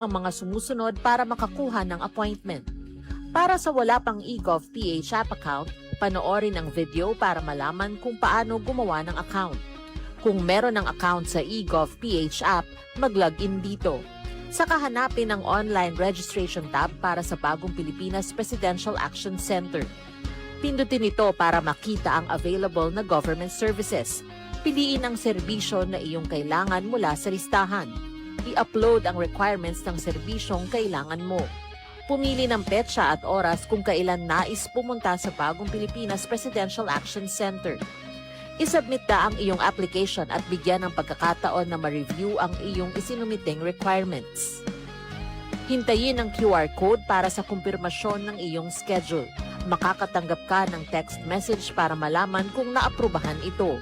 ang mga sumusunod para makakuha ng appointment. Para sa wala pang eGov.ph app account, panoorin ang video para malaman kung paano gumawa ng account. Kung meron ng account sa eGov.ph app, mag-login dito. Saka hanapin ang online registration tab para sa Bagong Pilipinas Presidential Action Center. Pindutin ito para makita ang available na government services. Piliin ang serbisyo na iyong kailangan mula sa listahan. I-upload ang requirements ng serbisyong kailangan mo. Pumili ng petsa at oras kung kailan nais pumunta sa Bagong Pilipinas Presidential Action Center. I-submit na ang iyong application at bigyan ng pagkakataon na ma-review ang iyong isinumiting requirements. Hintayin ang QR code para sa kumpirmasyon ng iyong schedule. Makakatanggap ka ng text message para malaman kung naaprubahan ito.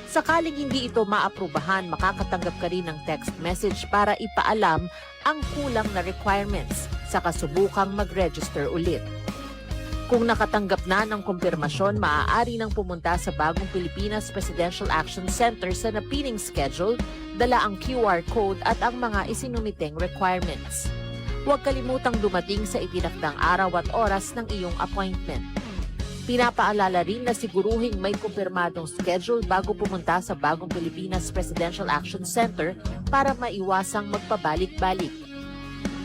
Sakaling hindi ito maaprubahan, makakatanggap ka rin ng text message para ipaalam ang kulang na requirements sa kasubukang mag-register ulit. Kung nakatanggap na ng kumpirmasyon, maaari nang pumunta sa Bagong Pilipinas Presidential Action Center sa napiling schedule, dala ang QR code at ang mga isinumiting requirements. Huwag kalimutang dumating sa itinakdang araw at oras ng iyong appointment. Pinapaalala rin na siguruhing may kumpirmadong schedule bago pumunta sa Bagong Pilipinas Presidential Action Center para maiwasang magpabalik-balik.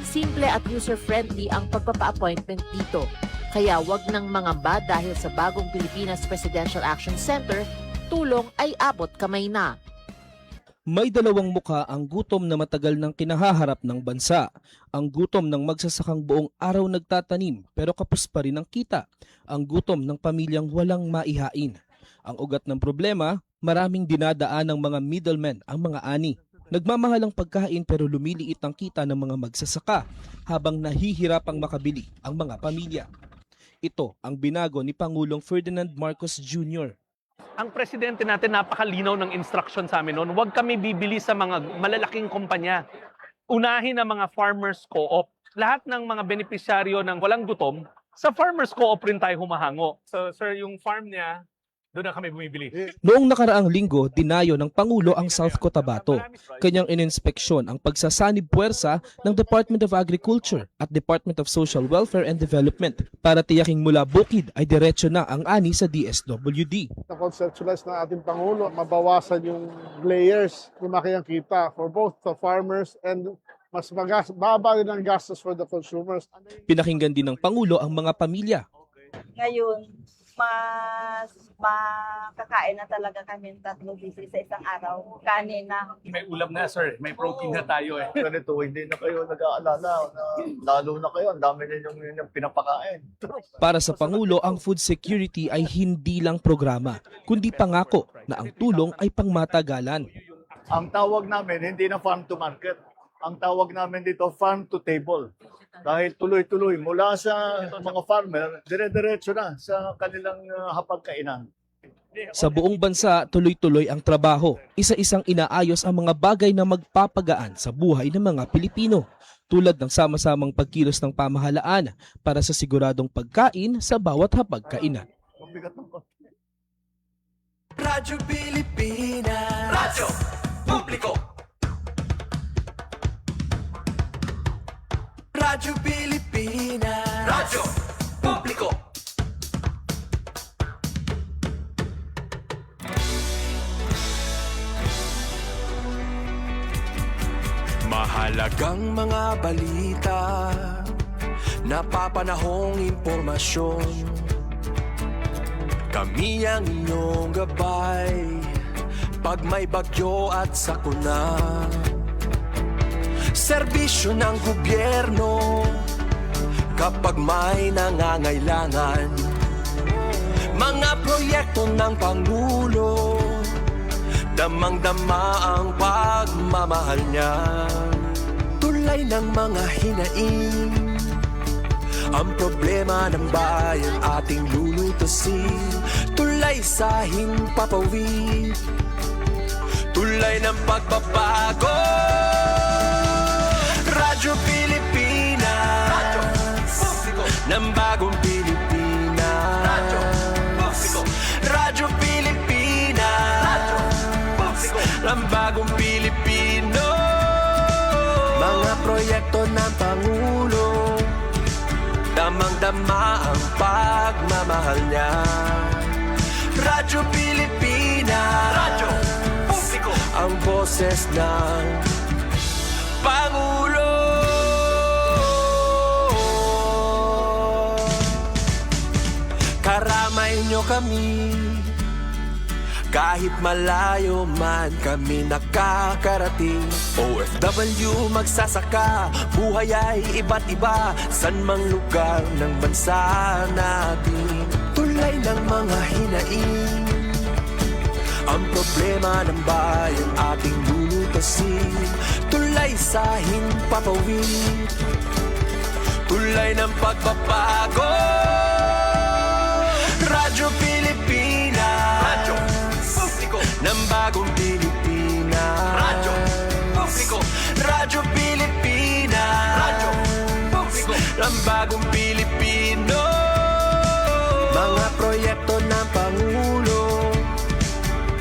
Simple at user-friendly ang pagpapa-appointment dito. Kaya wag nang mangamba dahil sa Bagong Pilipinas Presidential Action Center, tulong ay abot kamay na. May dalawang mukha ang gutom na matagal nang kinahaharap ng bansa. Ang gutom ng magsasakang buong araw nagtatanim pero kapos pa rin ang kita. Ang gutom ng pamilyang walang maihain. Ang ugat ng problema, maraming dinadaan ng mga middlemen ang mga ani. Nagmamahal ang pagkain pero lumiliit ang kita ng mga magsasaka habang nahihirapang makabili ang mga pamilya. Ito ang binago ni Pangulong Ferdinand Marcos Jr. Ang presidente natin napakalinaw ng instruction sa amin noon, huwag kami bibili sa mga malalaking kumpanya. Unahin ang mga farmers co-op. Lahat ng mga benepisyaryo ng walang gutom, sa farmers co-op rin tayo humahango. So sir, yung farm niya, doon na kami bumibili. Noong nakaraang linggo, dinayo ng Pangulo ang South Cotabato. Kanyang ininspeksyon ang pagsasanib puwersa ng Department of Agriculture at Department of Social Welfare and Development para tiyaking mula bukid ay diretso na ang ani sa DSWD. Na-conceptualize ng ating Pangulo, mabawasan yung layers, lumaki ang kita for both the farmers and mas baba rin ang gastos for the consumers. Pinakinggan din ng Pangulo ang mga pamilya. Ngayon, mas makakain na talaga kami 3 beses sa isang araw. Kanin na. May ulam na sir, may protein na tayo eh. Ganito, hindi na kayo nag-aalala na lalo na kayo, ang dami ninyong pinapakain. Para sa Pangulo, ang food security ay hindi lang programa, kundi pangako na ang tulong ay pangmatagalan. Ang tawag namin, hindi na farm to market. Ang tawag namin dito, farm to table. Dahil tuloy-tuloy, mula sa mga farmer, dire-diretso na sa kanilang hapagkainan. Sa buong bansa, tuloy-tuloy ang trabaho. Isa-isang inaayos ang mga bagay na magpapagaan sa buhay ng mga Pilipino, tulad ng sama-samang pagkilos ng pamahalaan para sa siguradong pagkain sa bawat hapagkainan. Radyo Pilipinas, Radyo Publiko. Radyo Pilipinas, Radyo Publiko. Mahalagang mga balita, napapanahong impormasyon. Kami ang inyong gabay, pag may bagyo at sakuna. Serbisyo ng gobyerno kapag may nangangailangan. Mga proyekto ng Pangulo, damang-dama ang pagmamahal niya. Tulay ng mga hinaing, ang problema ng bayan ating lulutusin. Tulay sa himpapawid, tulay ng pagbabago. Radyo Pilipinas, Radyo Publiko ng Bagong Pilipinas. Radyo Publiko, Radyo Pilipinas, Radyo Publiko ng Bagong Pilipino. Mga proyekto na damang-dama ang pagmamahal niya. Radyo Pilipinas, radyo publiko, ang boses ng Pangulo. Karamay nyo kami, kahit malayo man kami nakakarating. OFW magsasaka, buhay ay iba't iba, san mang lugar ng bansa natin. Tulay ng mga hinaing, ang problema ng bayan ating lulutasin. Tulay sa himpapawid, tulay ng pagbabago. Radyo Pilipinas, radyo publiko ng bagong Pilipinas. Radyo publiko, Radyo Pilipinas, radyo publiko ng bagong Pilipino. Mga proyekto ng Pangulo,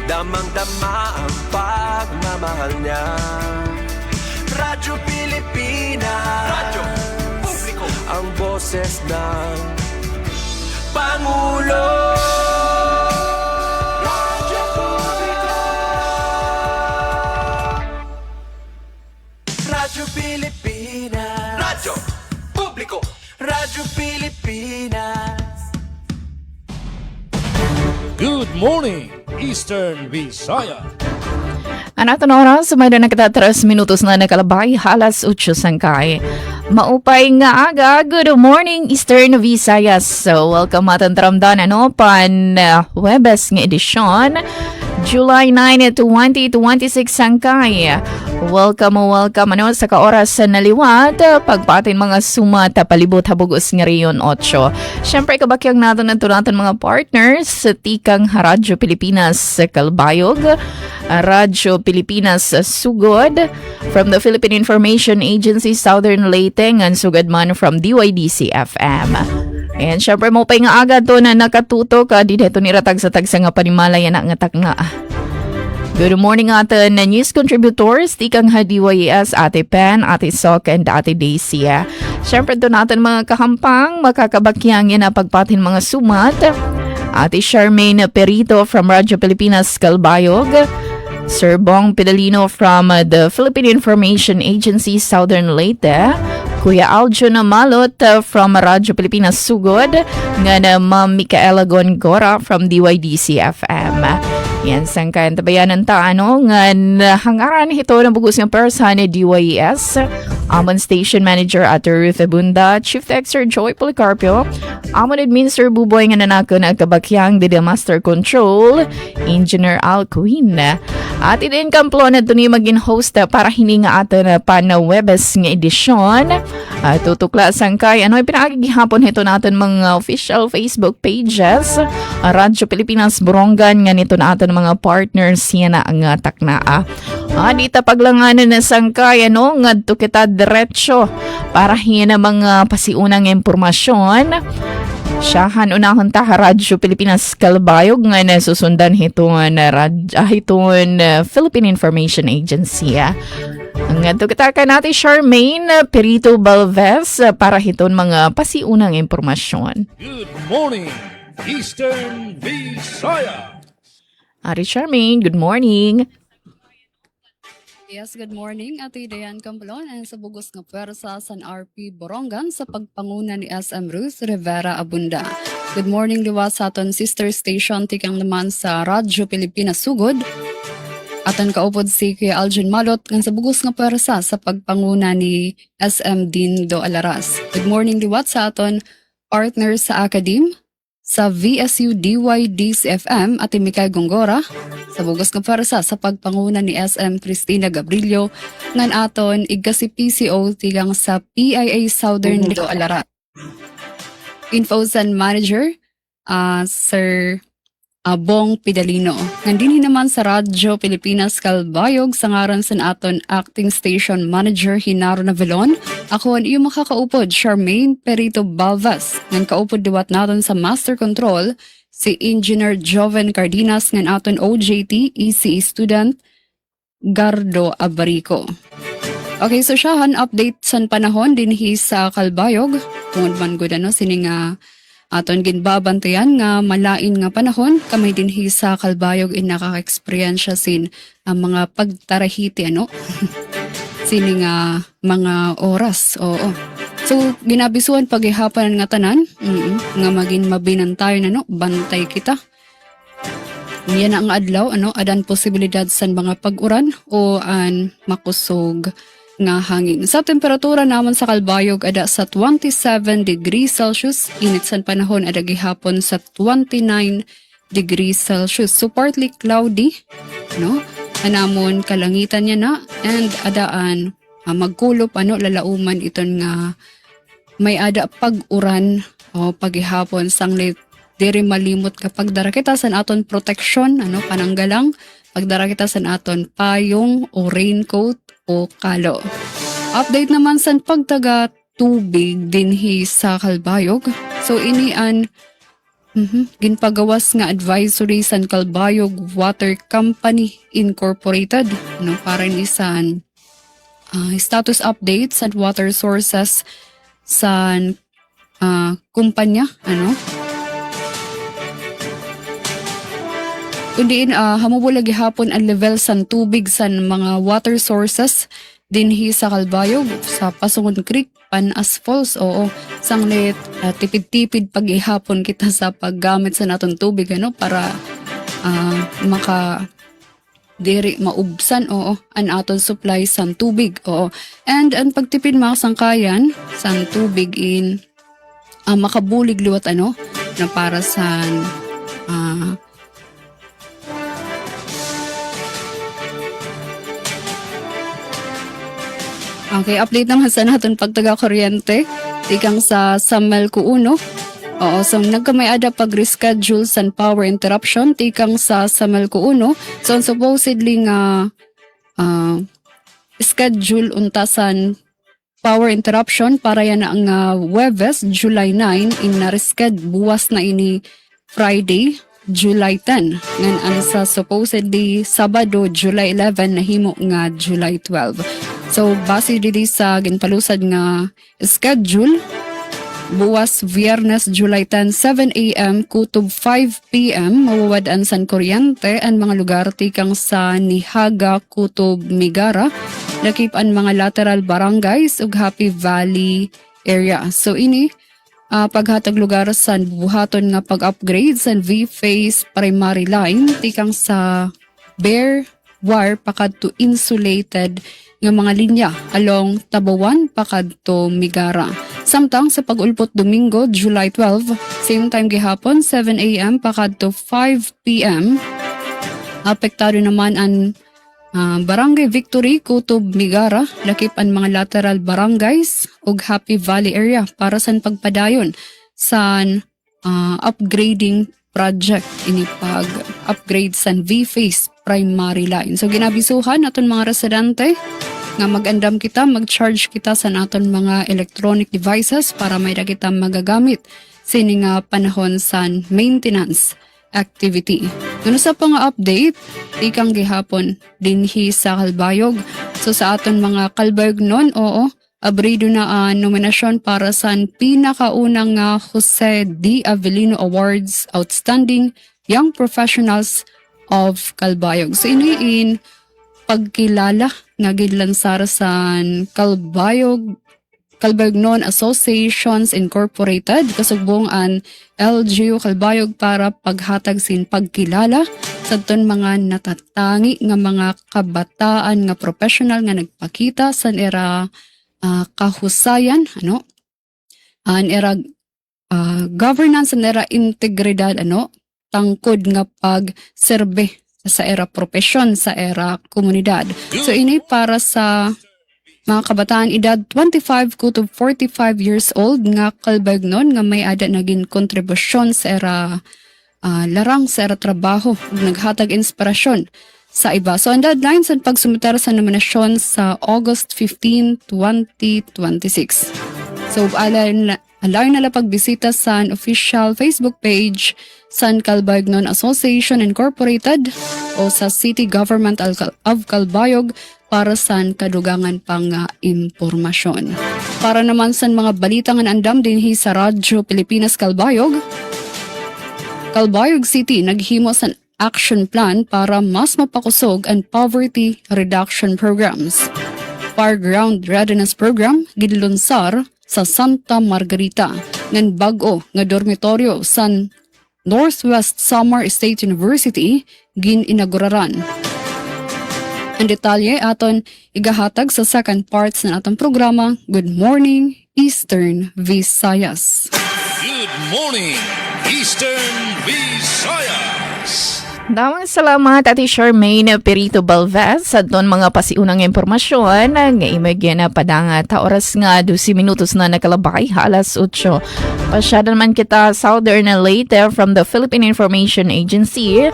damang-dama ang pagmamahal niya. Radyo Pilipinas, radyo publiko, ang boses ng Pangulo. Radyo publiko, Radyo Pilipinas, radyo publiko, Radyo Pilipinas. Good morning, Eastern Visaya. Anato na oras, may na nakatatas minutos na nakalabay, halas 8 sangkay. Maupay nga aga, good morning Eastern Visayas. So, welcome atang taramdan pan Webes nga edisyon, July 9, 2026 sangkay. Welcome sa kaoras sa naliwat, pagpatin mga sumat palibot habugos nga riyon 8. Siyempre kabakyang nato natin mga partners sa tikang Radyo Pilipinas Kalbayog, Radyo Pilipinas Sugod, from the Philippine Information Agency Southern Leyte, ngan sugad man from DYDC FM. And syempre mo pa nga agad to na nakatutok dito ni ratag sa tagsa nga panimalay na nga takna. Good morning atin na news contributors, tikang DYES, Ate Pen, Ate Sok, and Ate Daisy. Syempre doon natin mga kahampang, makakabakyang yan na pagpatin mga sumat. Ate Charmaine Perito from Radyo Pilipinas Kalbayog, Sir Bong Pidalino from the Philippine Information Agency Southern Leyte, Kuya Aljon Malot from Radyo Pilipinas Sugod, nga na Ma'am Micaela Gongora from DYDC FM. Yan sang kayan tabayanan ta nga hangaran hito ng bugos ng person ni DYES, Amon Station Manager at Ruth Abunda, Chief Texter Joy Policarpio, Amon Administrator Buboy nga nanako na kabakyang Dida Master Control, Engineer Al Queen. At idin kamplo na duni maging host para hininga ato na pana Webes nga edisyon. Tutukla sang kay pinakagihapon hito natin mga official Facebook pages, Radyo Pilipinas Borongan nga nito na aton mga partners yan na ang taknaa. Dita paglanganan na sangkay ngadto kita diretso para hiyan na mga pasiunang impormasyon. Siyahan unahon ta Radyo Pilipinas Kalbayog nga nasusundan hiton Philippine Information Agency. Ngadto kita ka natin Charmaine Perito Balvez para hiton mga pasiunang impormasyon. Good morning, Eastern Visaya. Ari Charmaine, good morning. Yes, good morning. Ate Dayan Camplon and sa bugos nga pwersa San RP Borongan sa pagpanguna ni SM Ruth Rivera Abunda. Good morning liwa sa aton sister station tikang naman sa Radyo Pilipinas Sugod. Aton kaupod si Kuya Aljon Malot nga sa bugos nga pwersa sa pagpanguna ni SM Dindo Alaras. Good morning liwa sa aton partners sa Academe, sa VSU DYDC FM at Micaela Gongora, sa bugos nga pwersa sa pagpanguna ni SM Cristina Gabrilio, ngan aton igga si PCO tigang sa PIA Southern Lito Alarat. Infosan Manager, Sir Bong Pidalino. Nandini naman sa Radyo Pilipinas Kalbayog sa ngaran sa aton Acting Station Manager Hinaro Navalon. Ako ang iyong makakaupod, Charmaine Perito Balvas. Nang kaupod diwat naton sa Master Control, si Engineer Joven Cardenas ng aton OJT ECE student Gardo Abarico. Okay, so siyahan update san panahon din sa Kalbayog. Tungod man gud sini nga aton ginbabantayan nga malain nga panahon kamay din sa Kalbayog in nakaka-experience sin ang mga pagtarahiti sini nga mga oras. Oo. So ginabisuan pagihapon nga tanan nga maging mabinantayo bantay kita. Yan ang adlaw adan posibilidad sa mga pag-uran o an makusog nga hangin. Sa temperatura naman sa Kalbayog ada sa 27 degrees Celsius, init sa panahon ada gihapon sa 29 degrees Celsius. So partly cloudy, anamon kalangitan niya na and adaan magkulop lalauman iton nga may ada pag-uran o paghihapon sanglit diri malimot kapag dara kita sa aton protection pananggalang pagdara kita sa aton payong o raincoat o kalo. Update naman sa pagtaga tubig dinhi sa Kalbayog. So inian ginpagawas nga advisory sa Kalbayog Water Company Incorporated para ni san status update sa water sources sa kumpanya kundi hamubula gihapon ang level sa tubig sa mga water sources dinhi sa Kalbayog sa Pasungon Creek, Panas Falls. Oo, sanglit tipid-tipid pagihapon kita sa paggamit sa naton tubig para maka diri maubsan an aton supply sa tubig. Oo. And ang pagtipid mga sangkayan sa tubig in makabulig liwat na para sa Okay, update naman sa naton pagtaga kuryente tikang sa Samelco 1. Oo, so nagkamay ada pag-reschedule sa power interruption tikang sa Samelco 1. So supposedly nga schedule untasan power interruption para yan ang Huwebes, July 9 in na-resched buwas na ini Friday, July 10. Ngan sa supposedly Sabado, July 11 nahimo nga July 12. So base dili sa ginpalusad nga schedule buwas Viernes, July 10, 7 a.m. kutob 5 p.m. mawawad-an san kuryente ang mga lugar tikang sa Nihaga, Kutob, Migara, lakip ang mga lateral barangays ug Happy Valley area. So ini paghatag lugar sa buhaton nga pag-upgrade sa V-Phase primary line tikang sa bare wire pakadto insulated nga mga linya along Tabawan pakadto Migara. Samtang sa pag-ulpot Domingo, July 12, same time gihapon 7 a.m. pakadto 5 p.m. Apektado naman ang Barangay Victory, Kutob, Migara, lakip ang mga lateral barangays ug Happy Valley area para sa pagpadayon sa upgrading project ini pag-upgrade sa V-Phase primary line. So ginabisuhan aton mga residente nga mag-andam kita, mag-charge kita sa naton mga electronic devices para may da kita magagamit sini nga panahon sa maintenance activity. Kuno sa pang update, ikang gihapon dinhi sa Kalbayog. So sa aton mga Kalbayog abrido na nominasyon para sa pinakaunang Jose D. Avellino Awards Outstanding Young Professionals of Kalbayog. So iniin pagkilala nga gidlansar sa Kalbayog Non-Associations Incorporated kasugbong an LGU Kalbayog para paghatag sin pagkilala sa ton mga natatangi nga mga kabataan nga professional nga nagpakita sa era kahusayan an era governance an era integridad tangkod nga pagserbe sa era profesyon sa era komunidad. So ini para sa mga kabataan edad 25 to 45 years old nga Kalbayog non nga may ada naging kontribusyon sa era larang sa era trabaho ug naghatag inspirasyon sa iba. So ang deadline sa pagsumiter sa nominasyon sa August 15, 2026. So Alarm nala pagbisita sa official Facebook page San Calbayog Association Incorporated o sa City Government of Calbayog para sa kadugangan pang impormasyon. Para naman sa mga balitang andam dinhi sa Radyo Pilipinas Calbayog, Calbayog City naghimo sa action plan para mas mapakusog ang poverty reduction programs. Parkground Readiness Program gidlunsar sa Santa Margarita ngan bag-o nga dormitoryo sa Northwest Samar State University gin-inauguraran. Ang detalye aton igahatag sa second parts ng atong programa, Good Morning Eastern Visayas. Good morning, Eastern Visayas. Damang salamat Ate Charmaine Perito Balvez sa doon mga pasiunang impormasyon nga imagyan na padanga ta oras nga 12 minutos na nakalabay halas 8. Pasyada naman kita Southern Leyte from the Philippine Information Agency.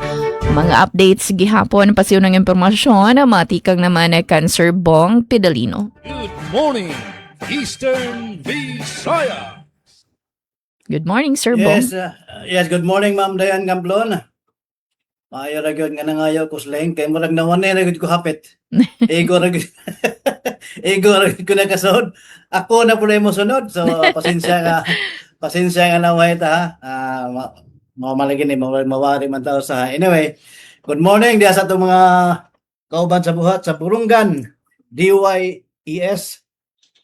Mga updates gihapon pasiunang impormasyon matikang naman kan Sir Bong Pidalino. Good morning, Eastern Visayas. Good morning Sir Bong. Yes, good morning Ma'am Dayan Gamblon. Maayo ra gyud nga nangayo ko slang kay murag nawanay ra gyud ko hapit. Ego ra gyud. Ego ra gyud ko nakasod. Ako na pud mo sunod. So pasensya nga naway ta ha. Mamalagi ni mawari man tao sa. Anyway, good morning diya sa atong mga kauban sa buhat sa Burungan DYES.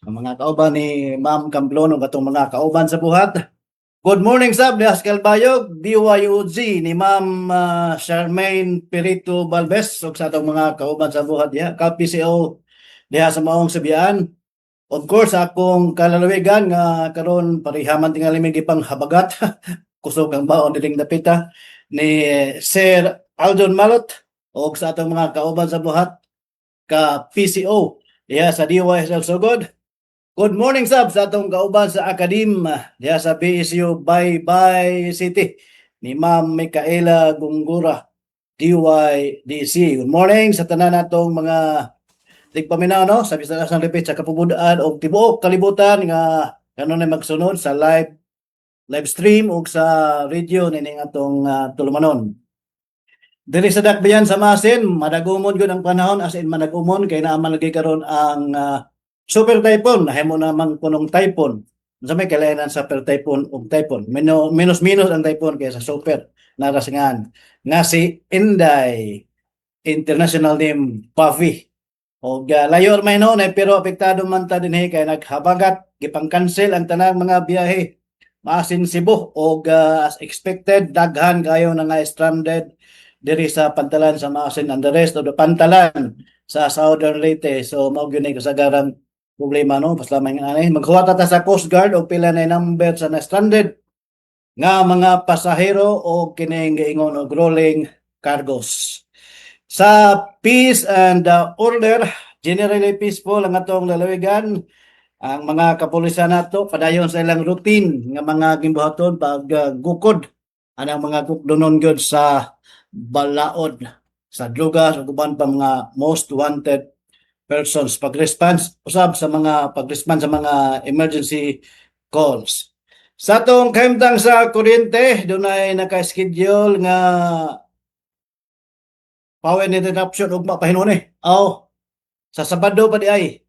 Ang mga kauban ni Ma'am Gamblon ug atong mga kauban sa buhat. Good morning sab diha sa Calbayog, DYUG ni Ma'am Charmaine Perito Balvez ug sa atong mga kauban sa buhat diha, ka-PCO diha sa maong Subian. Of course akong kalalawigan nga karon parihaman tingali may gipang habagat. Kusog ang baon diling dapita ni Sir Aldon Malot ug sa atong mga kauban sa buhat ka-PCO diha sa DYSL Sugod. Good morning sab sa atong kauban sa Akadim diha sa BSU Baybay City ni Ma'am Micaela Gungura DYDC. Good morning sa tanan natong mga tigpaminaw no sa Visayas ng Lipit sa Kapubudaan o tibuok kalibutan nga kanon na magsunod sa live stream ug sa radio nining atong tulumanon. Diri sa Dakbayan sa Masin madagumon gyud ang panahon as in managumon kay naa man lagi karon ang super typhoon, nahimo namang punong typhoon. Sa may kailangan sa super typhoon ug typhoon. Minus ang typhoon kaysa super narasingan. Nga si Inday, international name Puffy. O layo may no, pero apektado man ta dinhi kay naghabagat, gipang-cancel ang tanang mga biyahe. Maasin Cebu o as expected, daghan kayo na nga stranded diri sa Pantalan sa Maasin and the rest of the Pantalan sa Southern Leyte. So mao gyud ni kasagarang problema no pas lamang anay maghuwat ta sa Coast Guard o pila na number sa na stranded nga mga pasahero o kining giingon og rolling cargos. Sa peace and order, generally peaceful ang atong lalawigan. Ang mga kapulisan nato padayon sa ilang routine nga mga gimbuhaton pag gukod anang mga kukdonon gyud sa balaod sa drugas ug uban pa mga most wanted persons pag-response usab sa mga pag-response sa mga emergency calls. Sa atong kahimtang sa kuryente, dunay naka-schedule nga power interruption ug mapahinuni. Sa Sabado pa di ay.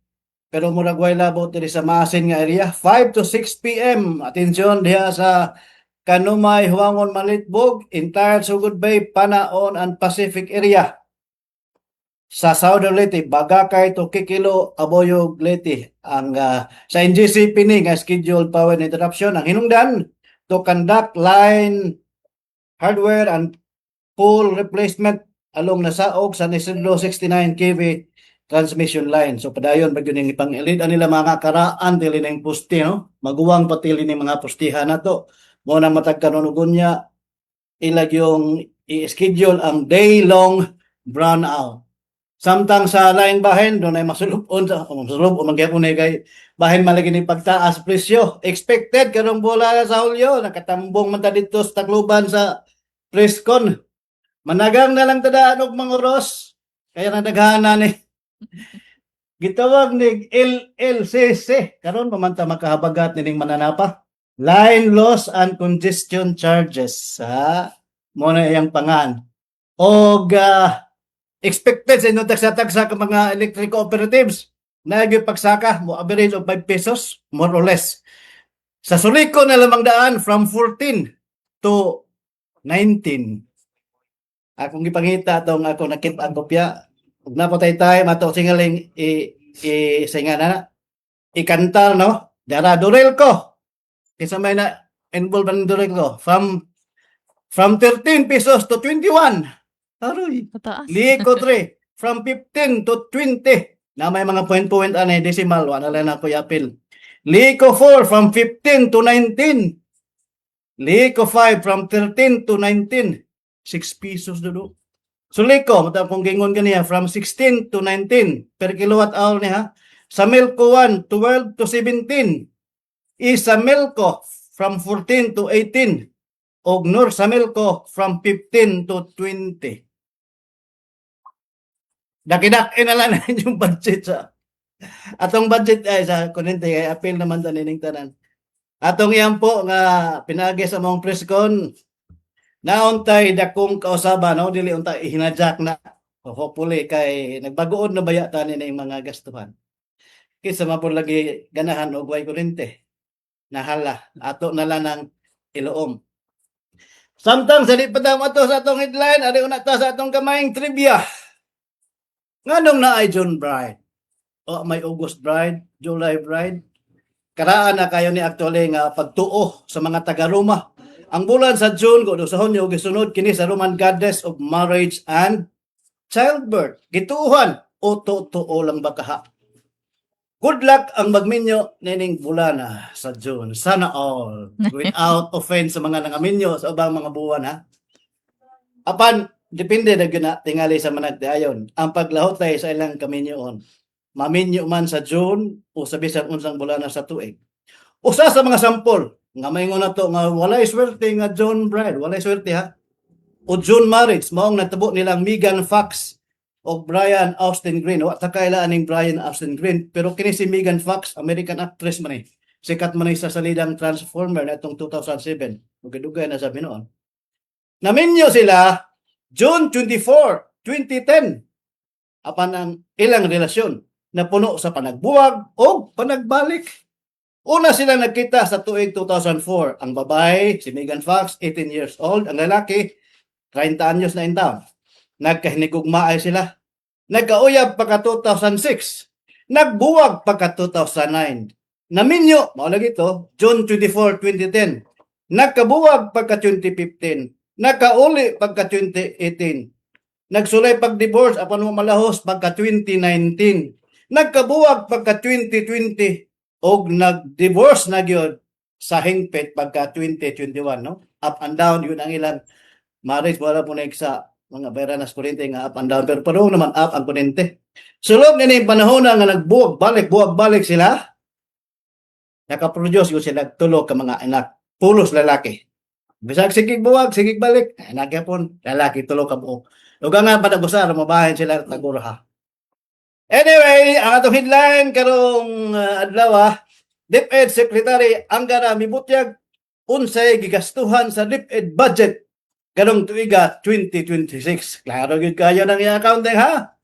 Pero murag way labot diri sa Maasin nga area 5 to 6 PM. Atensyon diha sa Kanumay, Huangon, Malitbog, entire Sugod Bay, Panaon and Pacific area. Sa Southern Leyte, Bagakay to Kikilo, Aboyog, Leyte. Ang sa NGC pini nga scheduled power interruption ang hinungdan to conduct line hardware and pole replacement along nasaog sa Isidro 69 kV transmission line. So padayon bagyo ning ipang-elid nila mga karaan dili ning poste no. Maguwang patili ning mga postihan nato. Mo na matag kanunugon niya ilag yung i-schedule ang day long brownout. Samtang sa laing bahin, doon ay masulupon sa masulub o magyapon ay kay bahin malagi ni pagtaas presyo. Expected karong bola sa Hulyo, nakatambong man ta dito sa Tacloban sa Prescon. Managang na lang tadaan og manguros. Kaya nadaghanan ni gitawag ni LLCC karon pamanta makahabagat nining mananapa. line loss and congestion charges sa muna iyang pangan. O expected sa inyo tagsa-tagsa ka mga electric cooperatives na yung pagsaka mo average of 5 pesos more or less. Sa Sulico na lamang daan from 14 to 19. Akong gipangita atong ako nakip ang kopya. Ug napatay tayo mato singaling singa na ikantal no. Dara durel ko. Kisa may na involved ang durel ko from 13 pesos to 21. Aroy. Mataas. Liko 3 from 15 to 20. Na may mga point anay decimal wala lang ako yapil. Liko 4 from 15 to 19. Liko 5 from 13 to 19. 6 pesos dulo. So Liko, matang kung gingon kaniya from 16 to 19 per kilowatt hour niya. Sa Melco 1, 12 to 17. Isa Melco from 14 to 18. Og Nor sa Melco from 15 to 20. Dakidak na lang yung budget sa atong budget ay sa kuryente kay appeal naman ta nining tanan. Atong yan po nga pinagi sa mong preskon nauntay dakong kausaba no dili unta ihinajak na hopefully kay nagbagoon na baya ta ni mga gastuhan. Kisa mapod lagi ganahan og way kuryente. Nahala ato na lang ng iloom. Samtang sa di pa daw ato sa atong headline ari una ta sa atong kamayng trivia. Nganong na ay June Bride? O may August Bride, July Bride. Karaan na kayo ni actually nga pagtuo sa mga taga-Roma. Ang bulan sa June, kung sa Hunyo, gisunod kini sa Roman goddess of marriage and childbirth. Gituuhan o tuo lang ba kaha? Good luck ang magminyo nining bulan sa June. Sana all. Without offense sa mga nangaminyo sa ubang mga buwan ha. Apan, depende na gina tingali sa managdayon. Ang paglahot tayo sa ilang kaminyoon. Maminyo man sa June o sa bisang unsang bulan sa tuig. Usa sa mga sampol nga mayngon na to nga walay swerte nga June Bride, walay swerte ha. O June marriage maong natabo nilang Megan Fox o Brian Austin Green. Wa ta kaila aning Brian Austin Green, pero kini si Megan Fox, American actress man eh. Sikat man sa salidang Transformer na itong 2007. Dugay-dugay na sabi noon. Naminyo sila June 24, 2010. Apan ang ilang relasyon na puno sa panagbuwag o panagbalik. Una sila nagkita sa tuig 2004. Ang babae, si Megan Fox, 18 years old. Ang lalaki, 30 anyos na intaon. Nagkahinigugmaay sila. Nagkauyab pagka 2006. Nagbuwag pagka 2009. Naminyo, maulagi ito, June 24, 2010. Nagkabuwag pagka 2015. Nakauli pagka 2018. Nagsulay pag-divorce apan mo malahos pagka 2019. Nagkabuwag pagka 2020 og nag-divorce na gyud sa hingpit pagka 2021 no. Up and down yun ang ilang marriage wala po na sa mga beranas kuryente nga up and down pero parang naman up ang kuryente. Sulod ni panahon nga nagbuwag balik sila. Nakaproduce yun sila tulo ka mga anak pulos lalaki. Bisag sigig buwag, sigig balik, nagyapon, lalaki tulo ka buo. Ug nga panag-usar, mabahin sila taguro ha. Anyway, ang atong headline karong adlaw, DepEd Secretary Angara mibutyag unsay gigastuhan sa DepEd budget karong tuiga 2026. Klaro gyud kayo nang i-accounting ha?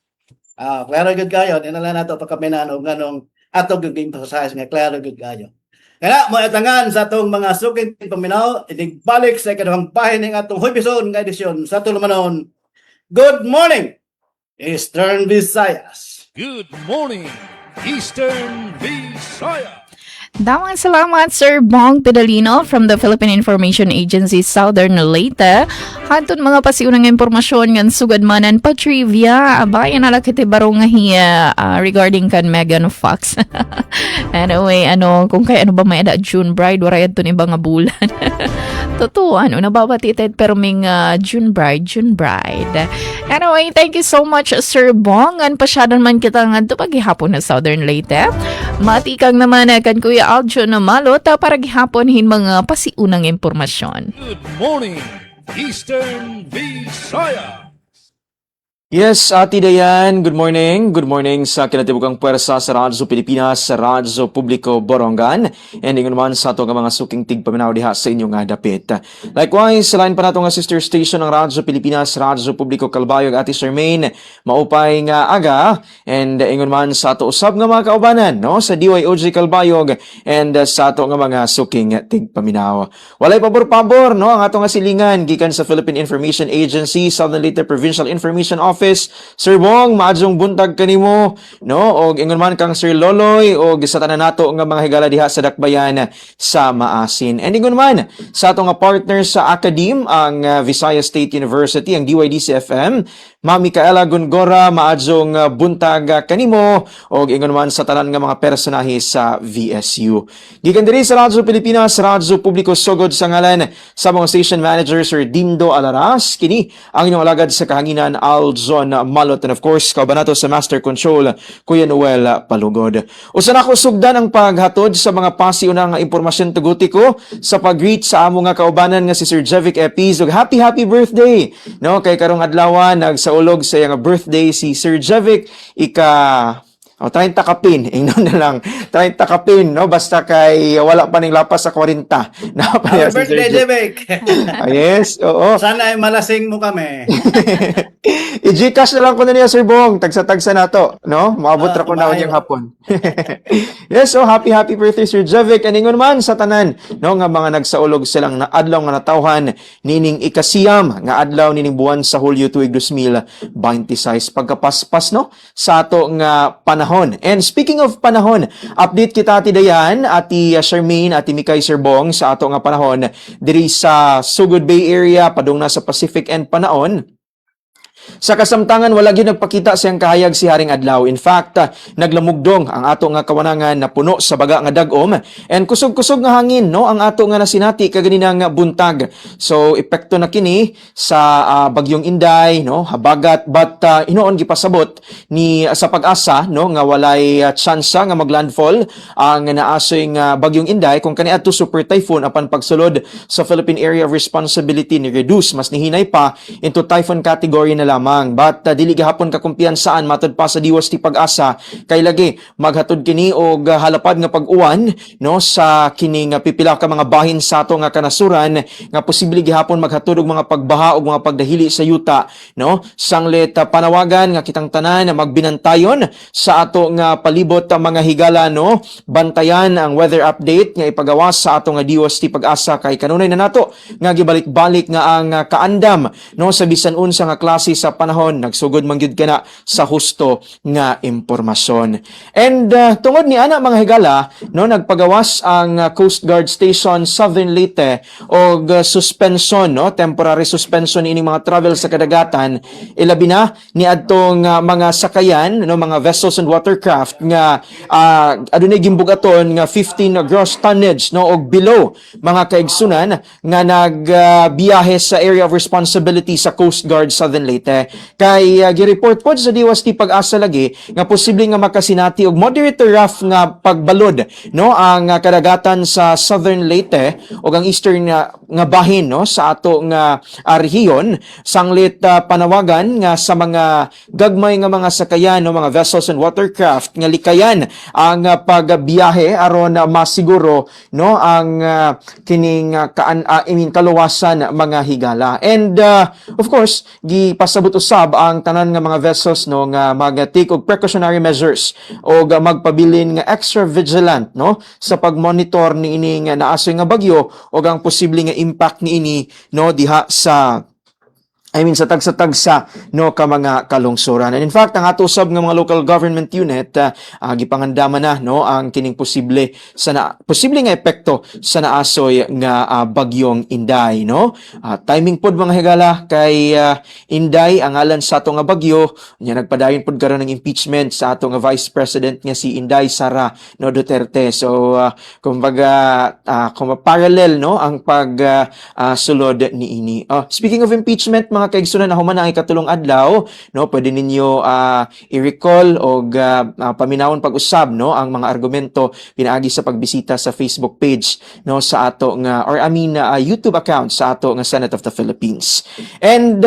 Klaro gyud kayo, dinala nato pagkaminan og nganong atong gyud emphasize nga klaro gyud kayo. Kaya mo atangan sa atong mga suking paminaw, inigbalik sa ikaduhang bahin ng atong Huybison nga edisyon sa tulumanon. Good morning, Eastern Visayas. Good morning, Eastern Visayas. Damang salamat Sir Bong Pedalino from the Philippine Information Agency Southern Leyte. Hantun mga pasiunang impormasyon ngan sugadmanan pa trivia. Abayan ala kiti barong nga hiya regarding kan Megan Fox. Anyway, kung kaya ba may ada June Bride, warayad to ni ba nga bulan. Totoo, nababatited pero ming June Bride. Anyway, thank you so much Sir Bong. An pasyadan man kita nga ito paghihapon na Southern Leyte. Matikang naman kan Kuya Aljo na malo ta para gihapon hin mga pasiunang impormasyon. Good morning, Eastern Visayas. Yes, Ati Dayan, good morning. Good morning sa kinatibukang puwersa sa Radyo Pilipinas, sa Radyo Publiko Borongan, and ingon naman sa ato nga mga suking tigpaminaw diha sa inyong nga dapit. Likewise, sa line pa nato nga sister station ng Radyo Pilipinas, Radyo Publiko Calbayog, Ati Charmaine, maupay nga aga, and ingon man sa ato usab nga mga kaubanan, no, sa DYOJ Calbayog, and sa ato nga mga suking tigpaminaw. Walay pabor-pabor, no, ang ato nga silingan, gikan sa Philippine Information Agency, Southern Leyte Provincial Information Office. Sir Bong, maadjong buntag kanimo, no, og ingon man kang Sir Loloy, og sa tanan nato nga mga higala diha sa Dakbayan sa Maasin. And ingon man sa ato nga partner sa Academe, ang Visayas State University, ang DYDC-FM, Ma'am Micaela Gongora, maadjong buntag kanimo, og ingon man sa tanan nga mga personahe sa VSU. Gikan diri sa Radyo Pilipinas, Radyo Publiko Sogod sa ngalan sa mga station manager Sir Dindo Alaras, kini ang inyong alagad sa kahanginan Aljon Malot, and of course kaubanato sa Master Control Kuya Noel Palugod. Usa na ko sugdan ang paghatod sa mga pasiunang impormasyon tuguti ko sa pag-greet sa amo nga kaubanan nga si Sir Jevic Epiz, ug happy birthday, no, kay karong adlaw nagsaulog sa iyang birthday si Sir Jevic, ika 30 kapin, ingnon na lang, 30 kapin, no? Basta kay wala pa ning lapas sa 40. Happy birthday, Jevic! Yes, oo. Sana ay malasing mo kami. I-Gcash na lang ko na niya, Sir Bong. Tagsa-tagsa na to, no? Maabot ra ko na unyang hapon. Yes, so happy birthday, Sir Jevic. And ingon man sa tanan, no, nga mga nagsaulog silang na adlaw nga natawhan nining ikasiyam nga adlaw nining buwan sa Hulyo tuig 2026. Pagkapaspas, no, sa ato nga panahon. And speaking of panahon, update kita Ati Dayan, Ati Charmaine, Ati Mikay, Sir Bong, sa ato nga panahon diri sa Sugod Bay area padung na sa Pacific End panaon. Sa kasamtangan, wala gyud nagpakita siyang kahayag si Haring Adlaw. In fact, naglamugdong ang ato nga kawanangan na puno sa baga nga dagom, and kusog-kusog nga hangin, no, ang ato nga nasinati kaganinang buntag. So epekto na kini sa bagyong Inday, no, habagat, but inoon gipasabot ni sa pag-asa, no, nga walay tsansa nga maglandfall ang naasoy nga bagyong Inday kung kaniadto super typhoon apan pagsulod sa Philippine Area of Responsibility ni reduce mas nihinay pa into typhoon category na lamang. But dili gihapon ka kumpiyansaan matud pa sa diwas ti pag-asa kay lagi maghatod kini og halapad nga pag-uwan, no, sa kini nga pipila ka mga bahin sa ato nga kanasuran nga posible gihapon maghatod og mga pagbaha og mga pagdahili sa yuta, no. Sanglit panawagan nga kitang tanan na magbinantayon sa ato nga palibot mga higala, no. Bantayan ang weather update nga ipagawas sa ato nga diwas ti pag-asa kay kanunay na nato nga gibalik-balik nga ang kaandam, no, sa bisan unsa nga klase sa panahon, nagsugod man gyud kana sa husto nga impormasyon. And tungod ni ana mga higala, no, nagpagawas ang Coast Guard Station Southern Leyte og suspension, no, temporary suspension ini mga travel sa kadagatan, ilabi na ni adtong mga sakayan, no, mga vessels and watercraft nga adunay gimbugaton nga 15 gross tonnage, no, og below mga kaigsunan nga nagbiyahe sa area of responsibility sa Coast Guard Southern Leyte. Kay gi-report po sa diwas ti pag-asa lagi nga posible nga makasinati og moderate to rough nga pagbalod, no, ang kadagatan sa Southern Leyte ug ang eastern nga bahin, no, sa ato nga rehiyon. Sanglit panawagan nga sa mga gagmay nga mga sakayan, no, mga vessels and watercraft nga likayan ang pagbiyahe aron masiguro, no, ang kining kaluwasan mga higala. And of course, gipasabot usab ang tanan nga mga vessels, no, nga mag-take og precautionary measures o magpabilin nga extra vigilant, no, sa pagmonitor ni ini nga naasoy nga bagyo o ang posible nga impact ni ini, no, diha sa sa tagsa-tagsa, no, ka mga kalungsuran. And in fact, ang ato usab nga mga local government unit gipangandaman na, no, ang kining posible nga epekto sa naasoy nga bagyong Inday, no. Timing pod mga higala kay Inday ang ngalan sa ato nga bagyo, nya nagpadayon pod karon ng impeachment sa ato nga Vice President nga si Inday Sara, no, Duterte. So kumbaga parallel, no, ang pag sulod ni ini. Speaking of impeachment, mga kaigsunan na human ang ikatulong adlaw, no, pwede ninyo i-recall o paminawon pag-usab, no, ang mga argumento pinaagi sa pagbisita sa Facebook page, no, sa ato nga YouTube account sa ato nga Senate of the Philippines. And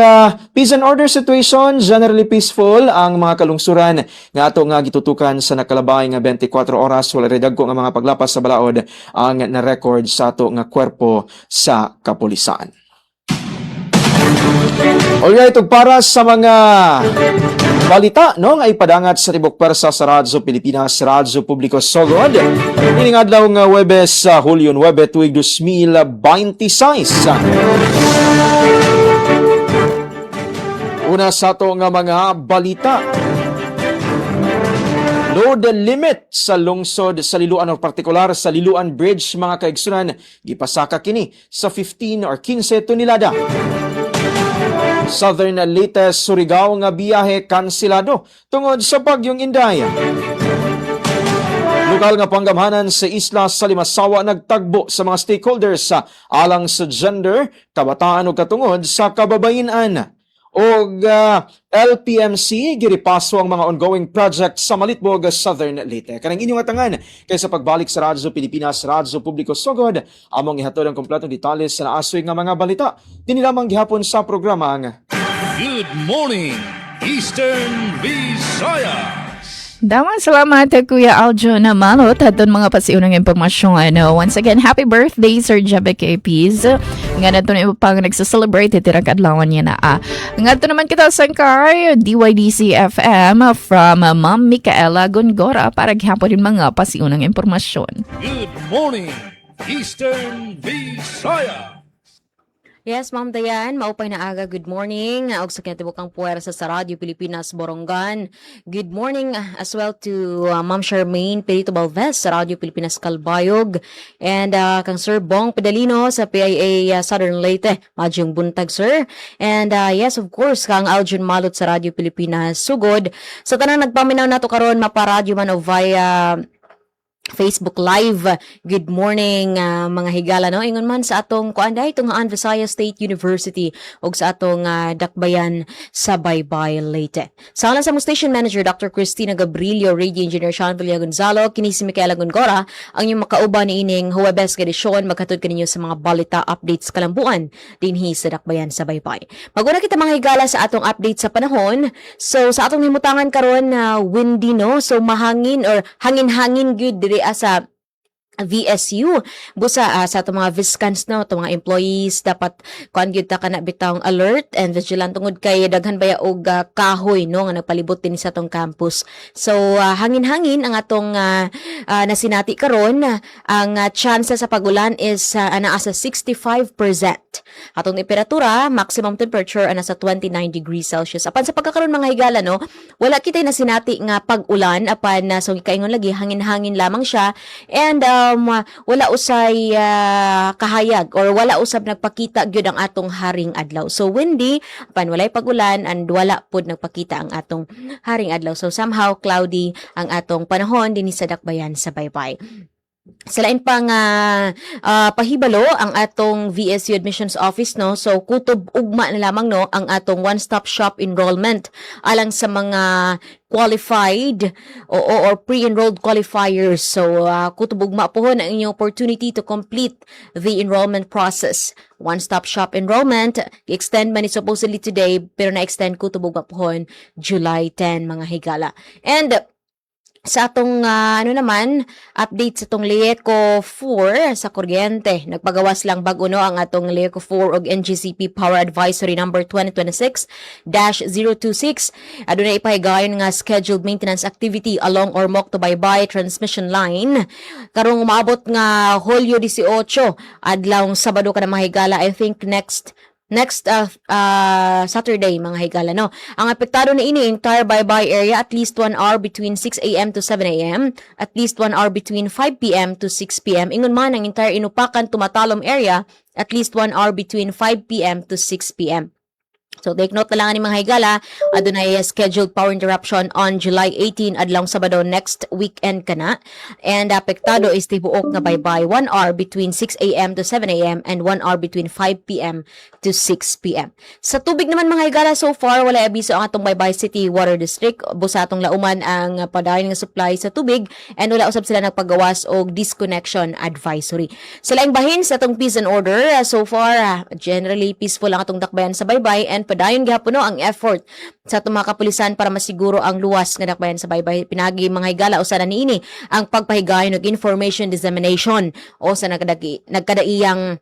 peace and order situation, generally peaceful ang mga kalungsuran nga ato nga gitutukan sa nakalabay nga 24 oras. Wala redagko nga mga paglapas sa balaod ang na-record sa ato nga kwerpo sa kapulisan. Alright, ug para sa mga balita, no, nga ipadangat sa tibok pwersa sa Radyo Pilipinas, Radyo Publiko Sogod. Ining adlaw nga Huwebes, Hulyo 9, tuig 2026. Una sa ato nga mga balita. Load limit sa lungsod sa Liloan o partikular sa Liloan Bridge, mga kaigsunan, gipasaka kini sa 15 or 15 tonelada. Southern Leyte, Surigao nga biyahe kansilado tungod sa bagyong Inday. Lokal nga panggamhanan sa isla sa Limasawa nagtagbo sa mga stakeholders sa alang sa gender, kabataan o katungod sa kababayenan. Og LPMC giripaso ang mga ongoing project sa Malitbog, Southern Leyte. Kanang inyong atangan kaysa pagbalik sa Radyo Pilipinas, Radyo Publiko Sogod, among ihatod ang kompletong detalye sa naasoy nga mga balita. Dini lamang gihapon sa programang Good morning, Eastern Visayas. Damang salamat Kuya Aljo na malot aton mga pasiunang impormasyon. Once again, happy birthday Sir Jabek Peace. Nga nato na pang nagsa-celebrate itirang kadlawan niya na. Nga nato naman kita sa kay DYDC FM from Ma'am Micaela Gongora para gihapon din mga pasiunang impormasyon. Good morning, Eastern Visayas. Yes, Ma'am Dayan, maupay na aga. Good morning. Og sa kinatibukang puwersa sa Radyo Pilipinas Borongan. Good morning as well to Ma'am Charmaine Perito Balvez sa Radyo Pilipinas Calbayog. And kang Sir Bong Pedalino sa PIA Southern Leyte. Madyong buntag, sir. And yes, of course, kang Aljon Malot sa Radyo Pilipinas Sugod. Sa tanang nagpaminaw nato karon maparadyo man o via Facebook Live. Good morning mga higala, no? Ingon man sa atong kuanday itong Visayas State University ug sa atong dakbayan sa Baybay Leyte. Sa alang sa mong station manager Dr. Cristina Gabrilio, radio engineer Sean Villa Gonzalo, kini si Micaela Gongora ang inyong makauban ni ining Huwebes edisyon. Maghatod kaninyo sa mga balita updates kalambuan dinhi sa dakbayan sa Baybay. Maguna kita mga higala sa atong update sa panahon. So sa atong himutangan karon windy, no? So mahangin or hangin-hangin good diri sa VSU busa sa itong mga Viscans, no, itong mga employees dapat kuan gyud ta kana bitawng alert and vigilant tungod kay daghan baya og kahoy, no, nga nagpalibot din sa atong campus. So hangin-hangin ang atong nasinati karon. Ang chance sa pagulan is ana sa 65%. Atong temperatura, maximum temperature ana sa 29 degrees Celsius. Apan sa pagkakaroon mga higala, no, wala kitay nasinati nga pag-ulan apan so kaingon lagi hangin-hangin lamang siya and wala usay kahayag or wala usab nagpakita gyud ang atong haring adlaw. So windy apan walay pag-ulan and wala pud nagpakita ang atong haring adlaw. So somehow cloudy ang atong panahon dinhi sa dakbayan sa Baybay. Sa lain pang pahibalo ang atong VSU Admissions Office, no, so kutob ugma na lamang, no, ang atong one-stop shop enrollment alang sa mga qualified or pre-enrolled qualifiers. So kutob ugma pohon ang inyong opportunity to complete the enrollment process. One-stop shop enrollment i-extend man it supposedly today pero na-extend kutob ugma pohon July 10 mga higala. And sa atong naman update sa atong LECO 4 sa kuryente, nagpagawas lang bag-o, no, ang atong LECO 4 og NGCP Power Advisory number 2026-026. Adunay ipahigayon nga scheduled maintenance activity along Ormoc to Baybay transmission line karong umaabot nga Hulyo 18 adlawng Sabado kada mahigala. I think next Saturday mga higala, no. Ang apektado na ini entire Baybay area, at least 1 hour between 6 a.m. to 7 a.m. At least 1 hour between 5 p.m. to 6 p.m. Ingon man ang entire Inupakan to Matalom area, at least 1 hour between 5 p.m. to 6 p.m. So take note na lang ni mga higala, adunay scheduled power interruption on July 18 adlong Sabado next weekend kana. And apektado is tibuok nga baybay 1 hour between 6 a.m. to 7 a.m. and 1 hour between 5 p.m. to 6 p.m. Sa tubig naman mga higala, so far wala abiso ang atong Baybay City Water District. Busa atong lauman ang padayon nga supply sa tubig and wala usab sila nagpagawas og disconnection advisory. Sa laing bahin sa atong peace and order, so far generally peaceful ang atong dakbayan sa Baybay and padayon gihapon no ang effort sa atong mga kapulisan para masiguro ang luwas nga dakbayan sa Baybay. Pinagi mga higala usa na niini ang pagpahigayon og information dissemination o sa nagkadaiyang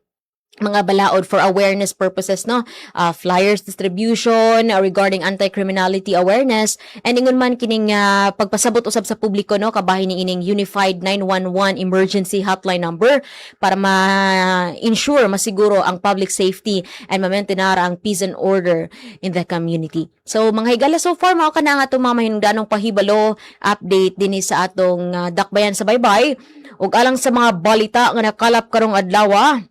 mga balaod for awareness purposes, no? Flyers distribution regarding anti-criminality awareness and ingon man kining pagpasabot usab sa publiko, no? Kabahin ni ining Unified 911 Emergency Hotline number para ma-ensure, masiguro ang public safety and ma-maintainara ang peace and order in the community. So, mga higala, so far, mao ka na nga itong mga mahinungdanong pahibalo, update din sa atong dakbayan sa Baybay. Ug alang sa mga balita nga nakalap karong adlaw,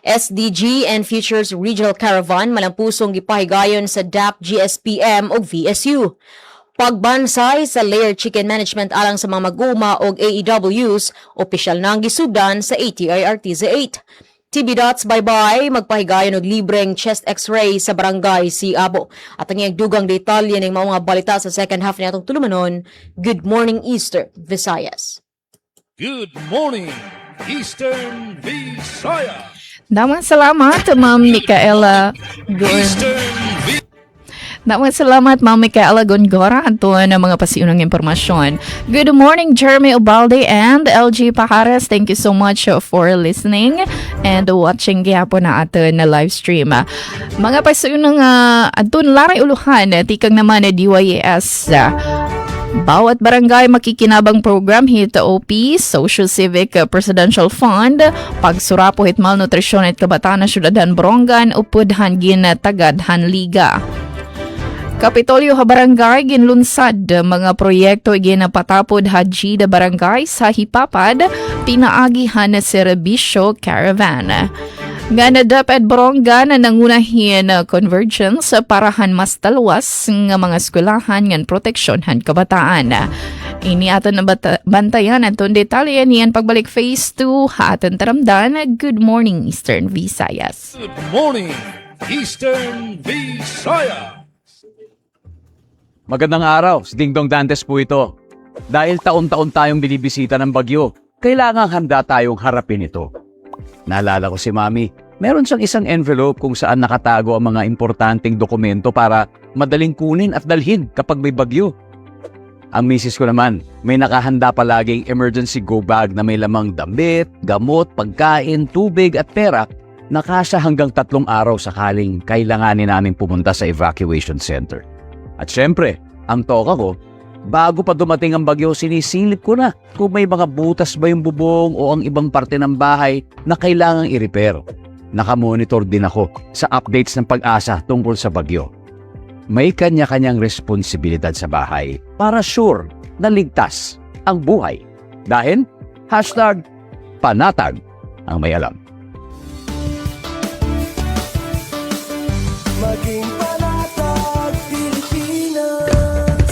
SDG and Futures Regional Caravan malampusong gipahigayon sa DAP, GSPM ug VSU. Pagbansay sa layered chicken management alang sa mga maguma ug AEWs, opisyal na ang gisugdan sa ATIRTZ 8. TB Dots Baybay magpahigayon og libreng chest x-ray sa barangay Siabo. At ang dugang detalye ng mga balita sa second half ni atong tulumanon. Good morning Eastern Visayas. Good morning, Eastern Visayas. Damang salamat, Ma'am Micaela Damang salamat, Ma'am Micaela Gongora. Ito na mga pasiunang impormasyon. Good morning, Jeremy Ubalde and LG Pajares. Thank you so much for listening and watching gihapon na ato na live stream. Mga pasiunang adun laray uluhan, tikang naman na DYS. Bawat barangay makikinabang program hit OP, Social Civic Presidential Fund, pagsurapo hit malnutrisyon at kabataan na syudadan Borongan, upudhan ginatagadhan liga. Kapitolyo ha barangay ginlunsad mga proyekto ginapatapod haji da barangay sa Hipapad, pinaagihan na serbisyo caravan. Nga nadapad Borongan na nangunahin convergence parahan mas talwas ng mga eskwelahan ng proteksyonan kabataan. Ini aton na bantayan atong detalye niyan pagbalik phase 2 aton taramdan. Good morning Eastern Visayas. Good morning, Eastern Visayas. Magandang araw, si Dingdong Dantes po ito. Dahil taon-taon tayong binibisita ng bagyo, kailangang handa tayong harapin ito. Naalala ko si Mami, meron siyang isang envelope kung saan nakatago ang mga importanteng dokumento para madaling kunin at dalhin kapag may bagyo. Ang misis ko naman, may nakahanda palaging emergency go bag na may lamang damit, gamot, pagkain, tubig at pera na kasya hanggang 3 araw sakaling kailanganin namin pumunta sa evacuation center. At syempre, ang toka ko, bago pa dumating ang bagyo, sinisilip ko na kung may mga butas ba yung bubong o ang ibang parte ng bahay na kailangang i-repair. Nakamonitor din ako sa updates ng Pag-asa tungkol sa bagyo. May kanya-kanyang responsibilidad sa bahay para sure na ligtas ang buhay. Dahil, #panatag ang may alam. Maging panatag Pilipinas.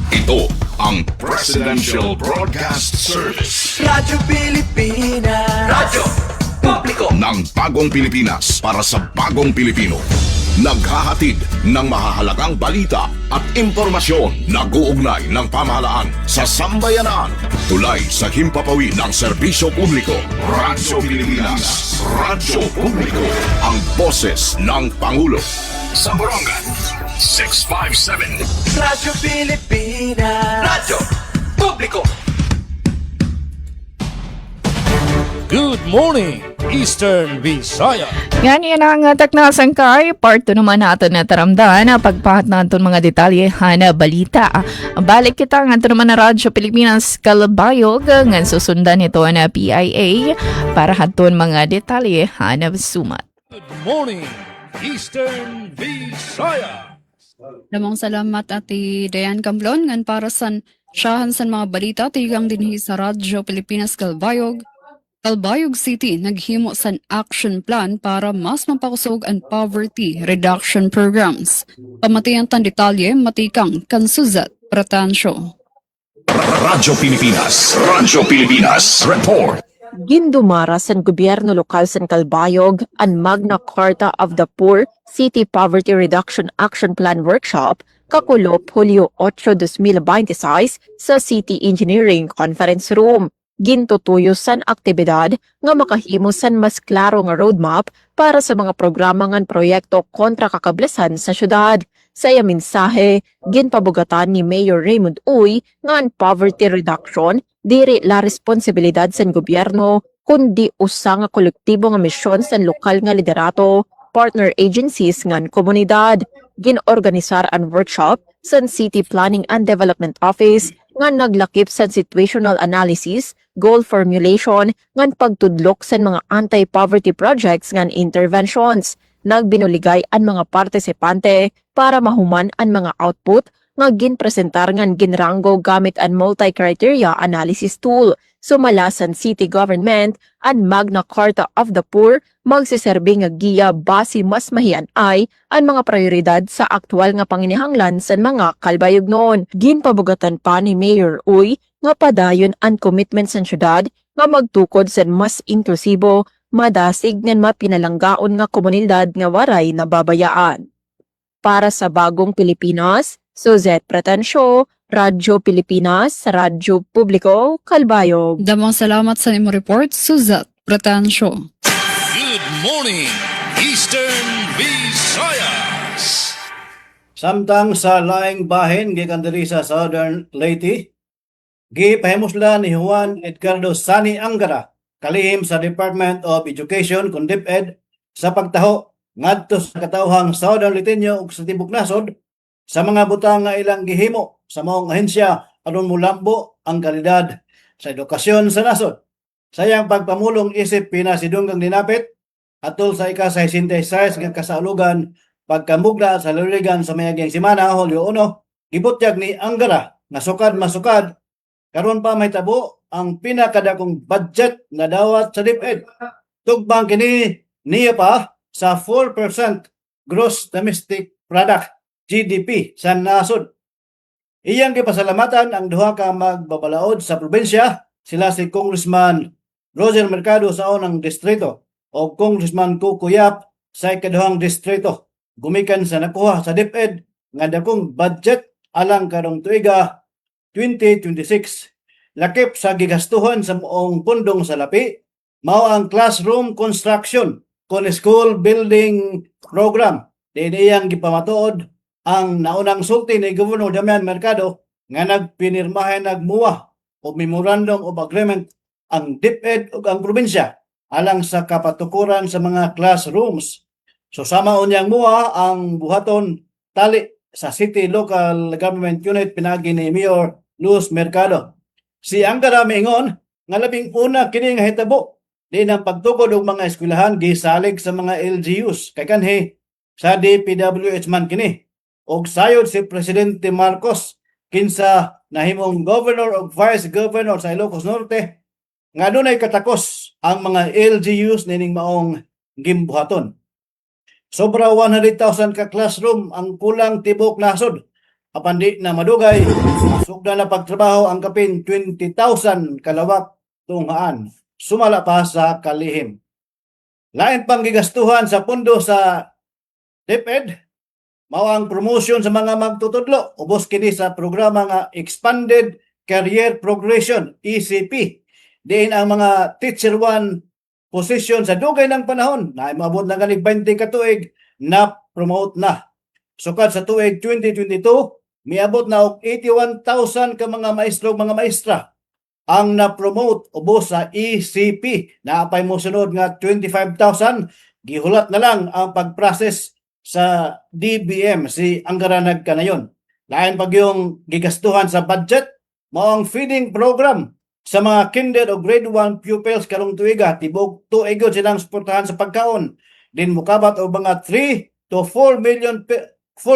Ito ang Presidential Broadcast Service. Radyo Pilipinas. Radyo Publiko ng bagong Pilipinas para sa bagong Pilipino. Naghahatid ng mahahalagang balita at impormasyon na guugnay ng pamahalaan sa sambayanaan. Tulay sa himpapawid ng serbisyo publiko. Radyo Pilipinas. Radyo Publiko. Ang boses ng Pangulo. Sa Borongan, 657. Radyo Pilipinas. Radyo Publiko. Good morning, Eastern Visayas. Yan ang taknasan kay part 2 naman natin na taramdan pagpahat natin mga detalyehan na balita. Balik kita nga naman na Radyo Pilipinas Kalabayog nga susundan ito na PIA para haton mga detalyehan na sumat. Good morning, Eastern Visayas. Lamang salamat ati Dayan Camblon ngan para san siyahan san mga balita tigang dinhi sa Radyo Pilipinas Kalbayog. Calbayog City naghimo sa action plan para mas mapakusog ang poverty reduction programs. Pamatiyan tan detalye matikang Kansuzat Pratansyo. Radyo Pilipinas Report. Gindumara sa gobyerno lokal sa Calbayog ang Magna Carta of the Poor City Poverty Reduction Action Plan Workshop kakulop Hulyo 8, 2026 sa City Engineering Conference Room. Gintutuyo san aktibidad nga makahimo san mas klaro nga roadmap para sa mga programa ngan proyekto kontra kakablasan sa syudad. Sa iya mensahe, ginpabugatan ni Mayor Raymond Uy nga ang poverty reduction diri la responsibilidad sa gobyerno kundi usa nga kolektibo nga misyon sa lokal nga liderato, partner agencies ngan komunidad. Ginorganisar ang workshop sa City Planning and Development Office nga naglakip sa situational analysis, goal formulation, ngan pagtudlok sa mga anti-poverty projects ngan interventions. Nagbinuligay ang mga partisipante para mahuman ang mga output nga ginpresentar ngan ginranggo gamit ang multi-criteria analysis tool. Sumala sa city government ang Magna Carta of the Poor magsiserbi nga giya base mas mahianay ang mga prioridad sa aktwal nga panginihanglan sa mga kalbayog noon. Ginpabugatan pa ni Mayor Uy nga padayon ang commitment sa syudad nga magtukod sa mas inklusibo, madasig ngan mapinalanggaon nga komunidad nga waray nababayaan. Para sa Bagong Pilipinas, Suzette Pratansyo, Radyo Pilipinas, Radyo Publiko, Calbayog. Damang salamat sa imo report, Suzat Pratansyo. Good morning, Eastern Visayas. Samtang sa laing bahin gikan diri sa Southern Leyte, gipahimusla ni Juan Edgardo Sani Angara, kalihim sa Department of Education kun DepEd sa pagtaho ngadto sa katawhang Southern Leyteño ug sa Tibok Nasod sa mga butang nga ilang gihimo sa maong ahensya aron mulambo ang kalidad sa edukasyon sa nasod. Sayang pagpamulong isip pinasidunggang dinapit atol sa ika-66 nga kasaulogan pagkamugna sa laligan sa mayaging semana Hulyo 1, gibutyag ni Angara na sukad masukad karon pa may tabo ang pinakadakong budget na dawat sa DepEd. Tugbang kini niya pa sa 4% gross domestic product GDP sa nasod. Iyang gipasalamatan ang duha ka magbabalaod sa probinsya, sila si Congressman Roger Mercado sa unang distrito o Congressman Kukuyap sa ikaduhang distrito. Gumikan sa nakuha sa DepEd nga dakong budget alang karong tuiga 2026. Lakip sa gigastuhan sa moong pundong sa lapi, mao ang classroom construction kon school building program. Iyang gipamatuod ang naunang sulti ni Governor Damian Mercado nga nagmuwa o memorandum of agreement ang DepEd ug ang probinsya alang sa kapatukuran sa mga classrooms. So sama unyang muwa ang buhaton tali sa City Local Government Unit pinagi ni Mayor Luz Mercado. Si Angara miingon nga labing una kini nga hitabo din ang pagtukod og mga eskwelahan gisalig sa mga LGUs kay kanhi sa DPWH man kini. Og sayod si Presidente Marcos kinsa nahimong governor o vice governor sa Ilocos Norte nga dunay katakos ang mga LGUs nining maong gimbuhaton. Sobra 100,000 ka classroom ang kulang tibok nasod. Apan di na madugay, sugda na pagtrabaho ang kapin 20,000 kalawak tunghaan. Sumala pa sa kalihim. Lain pang gigastuhan sa pundo sa DepEd, mao ang promotion sa mga magtutudlo ubos kini sa programa nga Expanded Career Progression ECP. Diin ang mga teacher 1 position sa dugay ng panahon na maabot na ganig 20 ka tuig na promote na. Sukad sa tuig 2022, miabot na og 81,000 ka mga maestro mga maestra ang na-promote ubos sa ECP. Naapay mo sunod nga 25,000, gihulat na lang ang pag-process sa DBM si Angara nagkanayon. Lain pag yung gigastuhan sa budget, mao ang feeding program sa mga kinder o grade 1 pupils karong tuiga, tibok tuigo silang suportahan sa pagkaon. Din mukabat og mga 3 to 4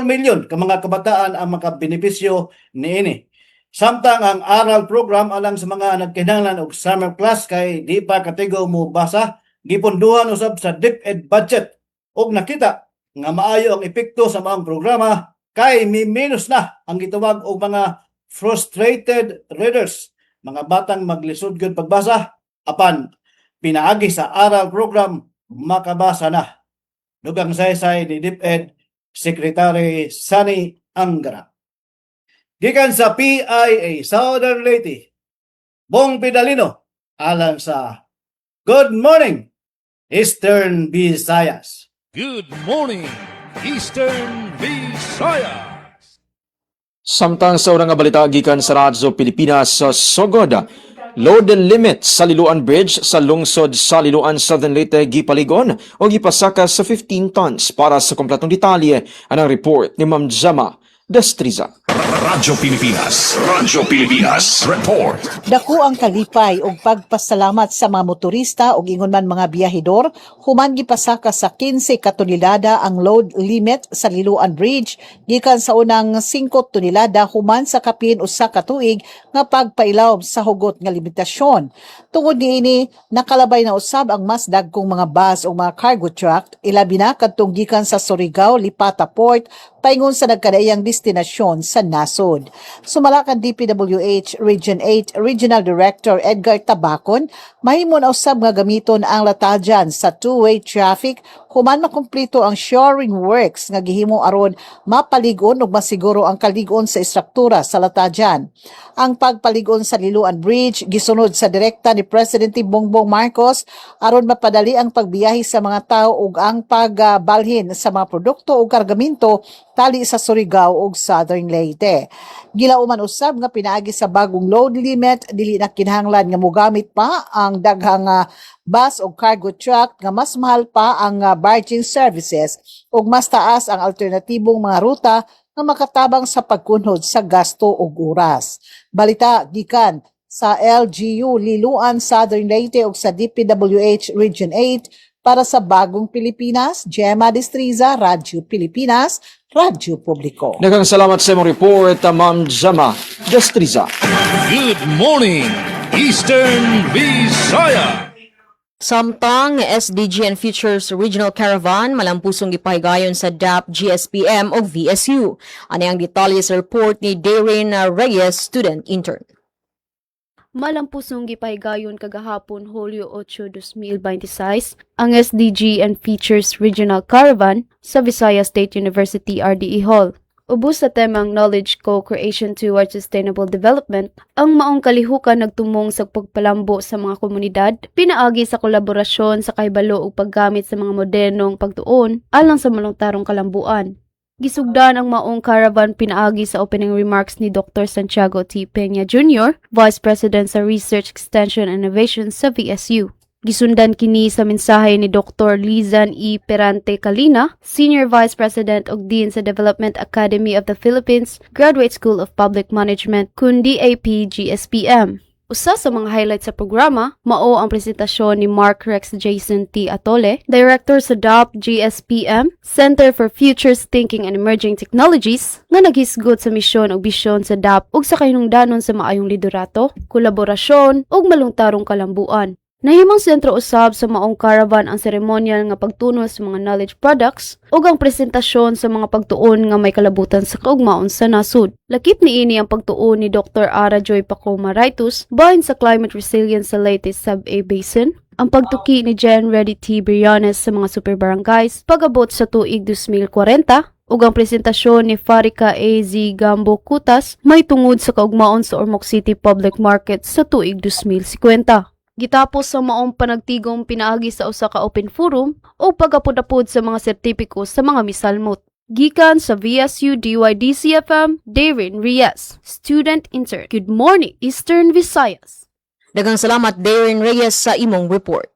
million ka mga kabataan ang makabenepisyo niini. Samtang ang aral program alang sa mga nagkinahanglan og summer class kay di pa katigo mo basa, gipunduhan usab sa DepEd budget ug nakita nga maayo ang epekto sa mga programa kay minus na ang gitawag og mga frustrated readers, mga batang maglisod gyud pagbasa apan pinaagi sa aral program makabasa na. Dugang saysay ni DepEd Secretary Sani Angara. Gikan sa PIA Southern Leyte, Bong Pidalino, alang sa Good Morning, Eastern Visayas. Good morning, Eastern Visayas! Samtang sa urang nga balita gikan sa Radyo Pilipinas sa Sogod, load limit sa Liloan Bridge sa lungsod sa Liloan Southern Leyte gipaligon o gipasaka sa 15 tons. Para sa kompletong detalye, anang report ni Ma'am Jama Destriza. Radyo Pilipinas Report. Dako ang kalipay ug pagpasalamat sa mga motorista ug ingon man mga biyahedor human gipasaka sa 15 ka tonelada ang load limit sa Liloan Bridge gikan sa unang 5 tonelada human sa kapin usa ka tuig nga pagpailaw sa hugot nga limitasyon. Tungod niini nakalabay na usab ang mas dagkong mga bus o mga cargo truck ilabi na kadtong gikan sa Surigao Lipata Port paingon sa nagkadaiyang destinasyon sa nasod. Sumala kan DPWH Region 8 Regional Director Edgar Tabacon, mahimo na usab nga gamiton ang latajan sa two-way traffic human makumpleto ang shoring works nga gihimo aron mapaligon ug masiguro ang kalig-on sa istruktura sa latajan. Ang pagpaligon sa Liloan Bridge gisunod sa direkta ni Presidente Bongbong Marcos aron mapadali ang pagbiyahe sa mga tao ug ang pagbalhin sa mga produkto ug kargamento tali sa Surigao ug Southern Leyte. Gilauman usab nga pinaagi sa bagong load limit dili na kinahanglan nga mogamit pa ang daghang bus o cargo truck nga mas mahal pa ang barging services ug mas taas ang alternatibong mga ruta nga makatabang sa pagkunhod sa gasto ug oras. Balita gikan sa LGU Liloan Southern Leyte ug sa DPWH Region 8 para sa Bagong Pilipinas, Gemma Destriza, Radyo Pilipinas, Radyo Publiko. Daghang salamat sa imong report, Ma'am Jama Destriza. Good morning, Eastern Visayas! Samtang SDG and Futures Regional Caravan malampusong gipahigayon sa DAP, GSPM o VSU. Ano ang detalye sa report ni Darren Reyes, student intern. Malampusong gipahigayon kagahapon Hulyo 8, 2026 ang SDG and Features Regional Caravan sa Visayas State University RDE Hall. Ubos sa temang Knowledge Co-Creation Towards Sustainable Development, ang maong kalihukan nagtumong sa pagpalambo sa mga komunidad, pinaagi sa kolaborasyon sa kahibalo ug paggamit sa mga modernong pagtuon alang sa malungtarong kalambuan. Gisugdan ang maong caravan pinaagi sa opening remarks ni Dr. Santiago T. Peña Jr., Vice President sa Research, Extension, and Innovation sa VSU. Gisundan kini sa mensahe ni Dr. Lizan E. Perante Calina, Senior Vice President ug Dean sa Development Academy of the Philippines, Graduate School of Public Management, kundi DAP GSPM. Usa sa mga highlights sa programa, mao ang presentasyon ni Mark Rex Jason T. Atole, Director sa DAP GSPM, Center for Futures Thinking and Emerging Technologies, nga naghisgot sa misyon ug bisyon sa DAP ug sa kahinungdanon sa maayong liderato, kolaborasyon ug malungtarong kalambuan. Nahimang sentro usab sa maong caravan ang seremonyal nga pagtuno sa mga knowledge products ug ang presentasyon sa mga pagtuon nga may kalabutan sa kaugmaon sa nasud. Lakip niini ang pagtuon ni Dr. Ara Joy Pacoma Raitus bahin sa climate resilience sa Leyte Sub-A Basin, ang pagtuki ni Jen Reddy T. Briones sa mga super barangays pag-abot sa tuig 2040 ug ang presentasyon ni Farika A.Z. Gambo Kutas may tungod sa kaugmaon sa Ormoc City Public Market sa tuig 2050. Gitapos sa maong panagtigong pinaagi sa usa ka open forum o pagapod-apod sa mga sertipiko sa mga misalmot. Gikan sa VSU DYDC-FM, Darren Reyes, student intern. Good morning, Eastern Visayas. Daghang salamat Darren Reyes sa imong report.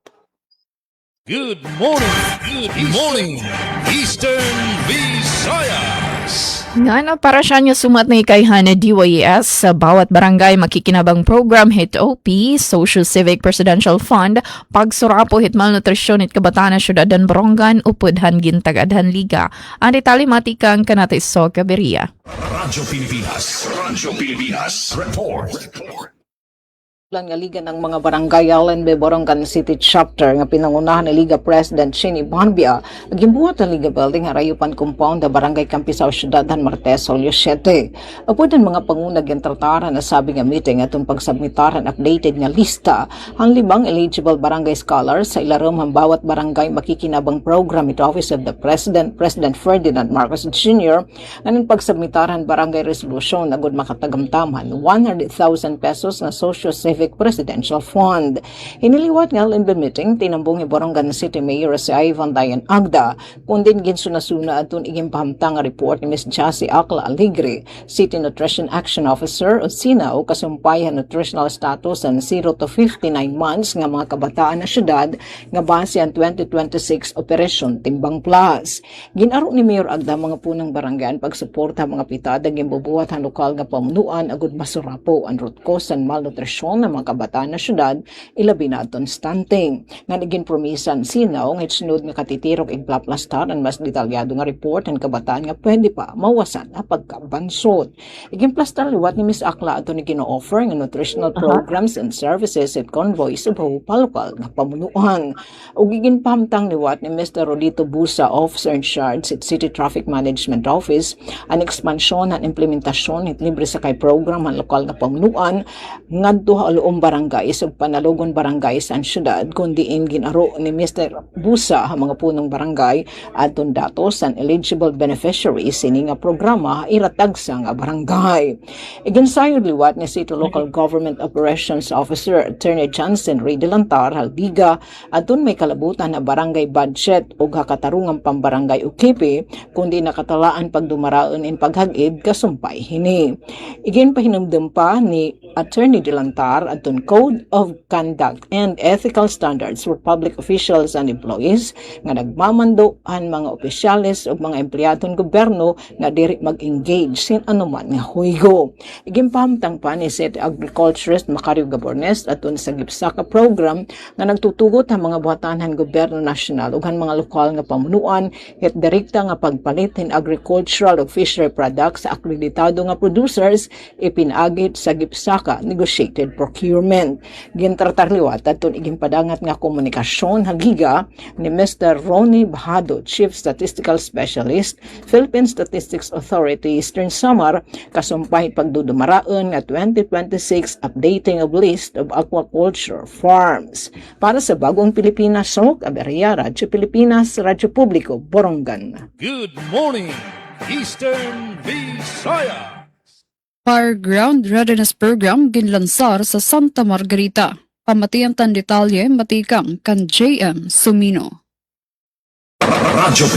Good morning, Eastern Visayas! Nga na para siya niya sumat na ikayhan na DYES sa bawat barangay makikinabang program HIT-OP, Social Civic Presidential Fund, pagsurapo hit malnutrisyon hit kabataan na syudadan Borongan, upudhan gintagadhan liga. Ang detalye matikang kanata iso kaberia. Radyo Pilipinas Report. Nga Liga ng mga Barangay Allenbe Borongan City Chapter nga pinangunahan ni Liga President Chini Bonbia nagimbuhat ang Liga Building harayupan compound na Barangay Campisao Ciudad Han Martes Solio 7. Apod ang mga pangunag yung tratara na sabi nga meeting atong pagsubmitaran updated nga lista ang 5 eligible barangay scholars sa ilarom ang bawat barangay makikinabang program ito Office of the President, President Ferdinand Marcos Jr. Ngayon pagsubmitaran barangay resolution agud makatagamtaman 100,000 pesos na socio-civic Presidential Fund. Iniliwat nga in the meeting, tinambong ni Borongan City Mayor si Ivan Dayan Agda, kundin ginsuna-suna atun igimpahamtang nga report ni Ms. Jassy Akla Aligre, City Nutrition Action Officer o SINA o kasumpayan nutritional status ang 0 to 59 months nga mga kabataan na syudad nga base ang 2026 Operation Timbang Plus. Ginaro ni Mayor Agda mga punang barangay pagsuporta mga pitada gimbubuhat ang lokal nga pamunuan agud masurapo ang root cause and malnutrition mga kabataan na syudad, ilabi na aton stunting. Nga naging promisan sinaw, ng itsunod nga katitirok igplaplastar ang mas detalyado nga report ang kabataan nga pwede pa mawasan na pagkabansot. Igimplastar liwat ni Ms. Akla ato ni gino-offer nga nutritional programs and services at convoys sa palokal nga pamunuan. O giginpamtang liwat ni Mr. Rodito Busa, Officer in Charge at City Traffic Management Office, ang ekspansyon at implementasyon at libre sakay program ang lokal nga pamunuan ngadto luong barangay sa panalugon barangay sa syudad kundi ginaro ni Mr. Busa ang mga punong barangay adton datos ang eligible beneficiaries ini nga programa iratag sa nga barangay. Iginsayod liwat ni City Local Government Operations Officer Attorney Johnson Ray Delantar halbiga adton may kalabutan na barangay budget ug hakatarungang pambarangay UKP kundi nakatalaan pagdumaraon in paghagid kasumpay hini. Iginpahinumdum pa ni Attorney Delantar aton Code of Conduct and Ethical Standards for Public Officials and Employees nga nagmamando ang mga opisyales o mga empleyadong gobyerno nga diri mag-engage sin anuman nga huygo. Igimpamtang pa ni City Agriculturist Macario Gabornes aton sa Gipsaka program nga nagtutugot ang mga buhatanan gobyerno nasyonal ug ang mga lokal nga pamunuan ket direkta nga pagpalit in agricultural ug fishery products sa akreditado nga producers ipinagit sa Gipsaka negotiated procurement. Gintratar liwat aton igimpadangat nga komunikasyon hagiga ni Mr. Ronnie Bahado, Chief Statistical Specialist, Philippine Statistics Authority Eastern Samar, kasumpay pagdudumaraon nga 2026 updating of list of aquaculture farms. Para sa Bagong Pilipinas, Sok Aberia, Radyo Pilipinas, Radyo Publiko, Borongan. Good morning, Eastern Visayas! Ground Readiness Program ginlansar sa Santa Margarita. Pamatian tan detalye matikang kan JM Sumino. Radyo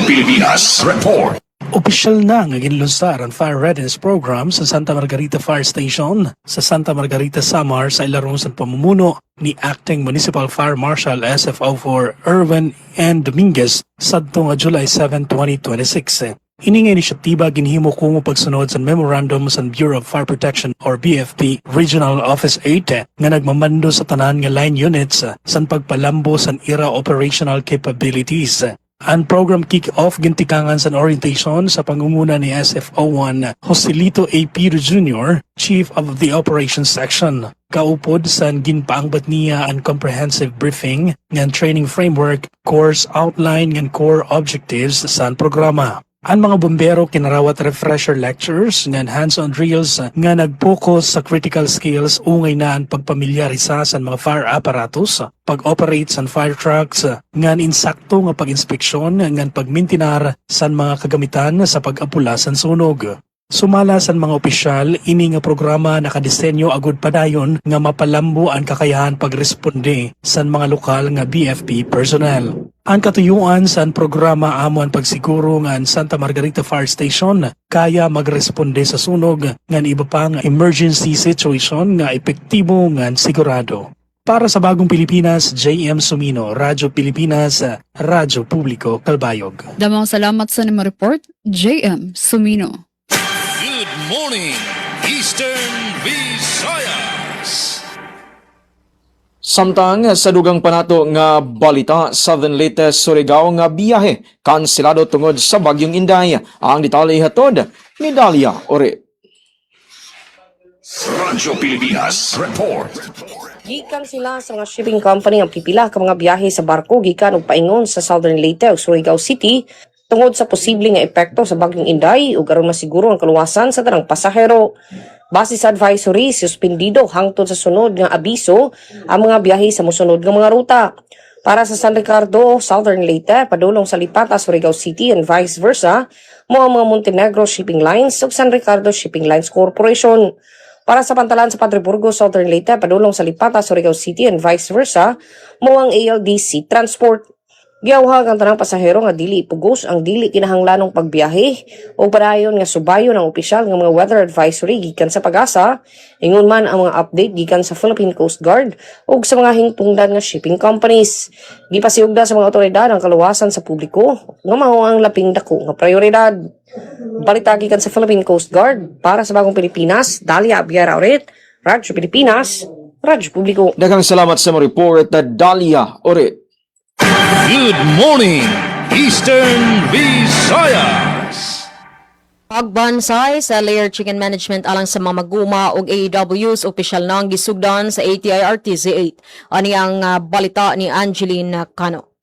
Pilipinas Report. Opisyal na nga ginlunsar ang Fire Readiness Program sa Santa Margarita Fire Station sa Santa Margarita, Samar sa ilarong sa pamumuno ni Acting Municipal Fire Marshal SFO4 Erwin N. Dominguez sadto nga July 7, 2026. Ini nga inisyatiba ginhimo kung pagsunod sa Memorandum sa Bureau of Fire Protection or BFP Regional Office 8 nga nagmamando sa tanan nga line units sa pagpalambo sa IRA operational capabilities. Ang program kick-off gintikangan sa orientation sa pangunguna ni SFO1 Joselito A. Pedro Jr., Chief of the Operations Section. Kaupod sa ginpaangbat niya ang comprehensive briefing ng training framework, course outline ng core objectives sa programa. Ang mga bombero kinarawat refresher lectures ng hands-on drills nga nag-focus sa critical skills ungay na ang pagpamilyarisa sa mga fire apparatus, pag-operate sa fire trucks, nga insakto nga pag-inspeksyon nga pagmintinar sa mga kagamitan sa pag-apula sa sunog. Sumala sa mga opisyal, ini nga programa nakadisenyo agud padayon nga mapalambo ang kakayahan pagresponde sa mga lokal nga BFP personnel. Ang katuyuan sa programa amo ang pagsiguro nga ang Santa Margarita Fire Station kaya magresponde sa sunog nga iba pang emergency situation nga epektibo nga sigurado. Para sa Bagong Pilipinas, JM Sumino, Radyo Pilipinas, Radyo Publiko, Kalbayog. Damang salamat sa nimo report, JM Sumino. Good morning, Eastern Visayas. Samtang sa dugang panato nga balita, Southern Leyte Surigao nga biyahe kanselado tungod sa bagyong Inday. Ang detalye hatod ni Dalia Ore. Radyo Pilipinas Report. Gikan sila sa mga shipping company ang pipila ka mga biyahe sa barko gikan og paingon sa Southern Leyte ug Surigao City tungod sa posibleng nga epekto sa bagyong Inday ug aron masiguro ang kaluwasan sa tanang pasahero. Base sa advisory, suspendido hangtod sa sunod nga abiso ang mga biyahe sa mosunod nga mga ruta. Para sa San Ricardo, Southern Leyte, padulong sa Lipata, Surigao City and vice versa, mo ang mga Montenegro Shipping Lines ug San Ricardo Shipping Lines Corporation. Para sa Pantalan sa Padre Burgos, Southern Leyte, padulong sa Lipata, Surigao City and vice versa, mo ang ALDC Transport. Giyawhag ang tanang pasahero nga dili ipugos ang dili kinahanglanong pagbiyahe o padayon nga subayon ang opisyal nga mga weather advisory gikan sa Pag-asa, ingon man ang mga update gikan sa Philippine Coast Guard ug sa mga hingtungdan nga shipping companies. Gipasiugda sa mga otoridad ang kaluwasan sa publiko nga mao ang laping dako nga prioridad. Balita gikan sa Philippine Coast Guard para sa Bagong Pilipinas, Dalia Abiara Oret, Radyo Pilipinas, Radyo Publiko. Daghang salamat sa mo report na Dalia Ore. Good morning, Eastern Visayas. Pagbansay sa Layer Chicken Management alang sa mga maguma ug AEWs opisyal nang gisugdan sa ATI-RTZ 8. Ani ang balita ni Angeline Cano.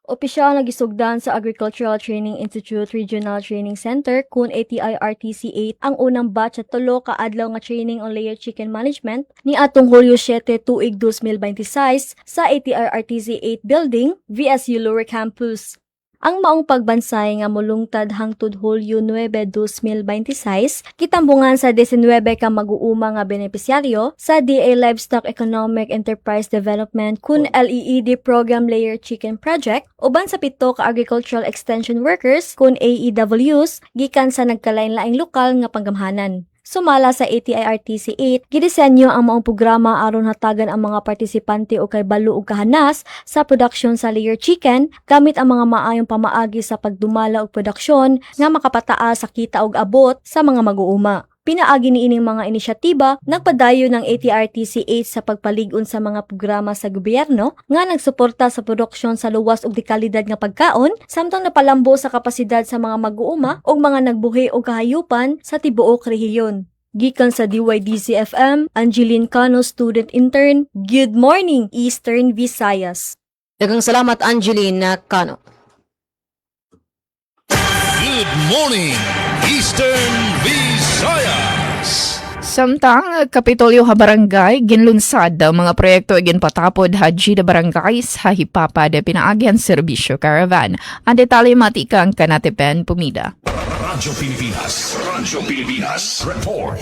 Opisyal na gisugdan sa Agricultural Training Institute Regional Training Center kun ATI-RTC 8 ang unang batch at 3 ka adlaw nga training on layer chicken management ni atong Hulyo 7 tuig 2026 sa ATI-RTC 8 building VSU Lower Campus. Ang maong pagbansay nga mulungtad hangtod Hulyo 9, 2026, kitambungan sa 19 ka mag-uuma nga benepisyaryo sa DA Livestock Economic Enterprise Development kun LEED Program Layer Chicken Project uban sa 7 ka Agricultural Extension Workers kun AEWs gikan sa nagkalain-laing lokal nga panggamhanan. Sumala sa ATI-RTC 8, gidisenyo ang maong programa aron hatagan ang mga partisipante o kay balo ug kahanas sa produksyon sa layer chicken gamit ang mga maayong pamaagi sa pagdumala og produksyon nga makapataas sa kita ug abot sa mga mag-uuma. Pinaagi ni ining mga inisyatiba nagpadayon ng ATI-RTC 8 sa pagpalig-on sa mga programa sa gobyerno nga nagsuporta sa produksyon sa luwas ug dekalidad nga pagkaon samtang napalambo sa kapasidad sa mga mag-uuma ug mga nagbuhi og kahayupan sa tibuok rehiyon. Gikan sa DYDC-FM, Angeline Cano, student intern. Good morning, Eastern Visayas. Daghang salamat Angeline Cano. Good morning, Eastern Visayas. Samtang Kapitolyo ha Barangay, ginlunsad ang mga proyekto ginpatapod haji da barangay sa Hipapad pinaagyan serbisyo caravan. Ang detalye matikang kanatipen pumida. Radyo Pilipinas Report.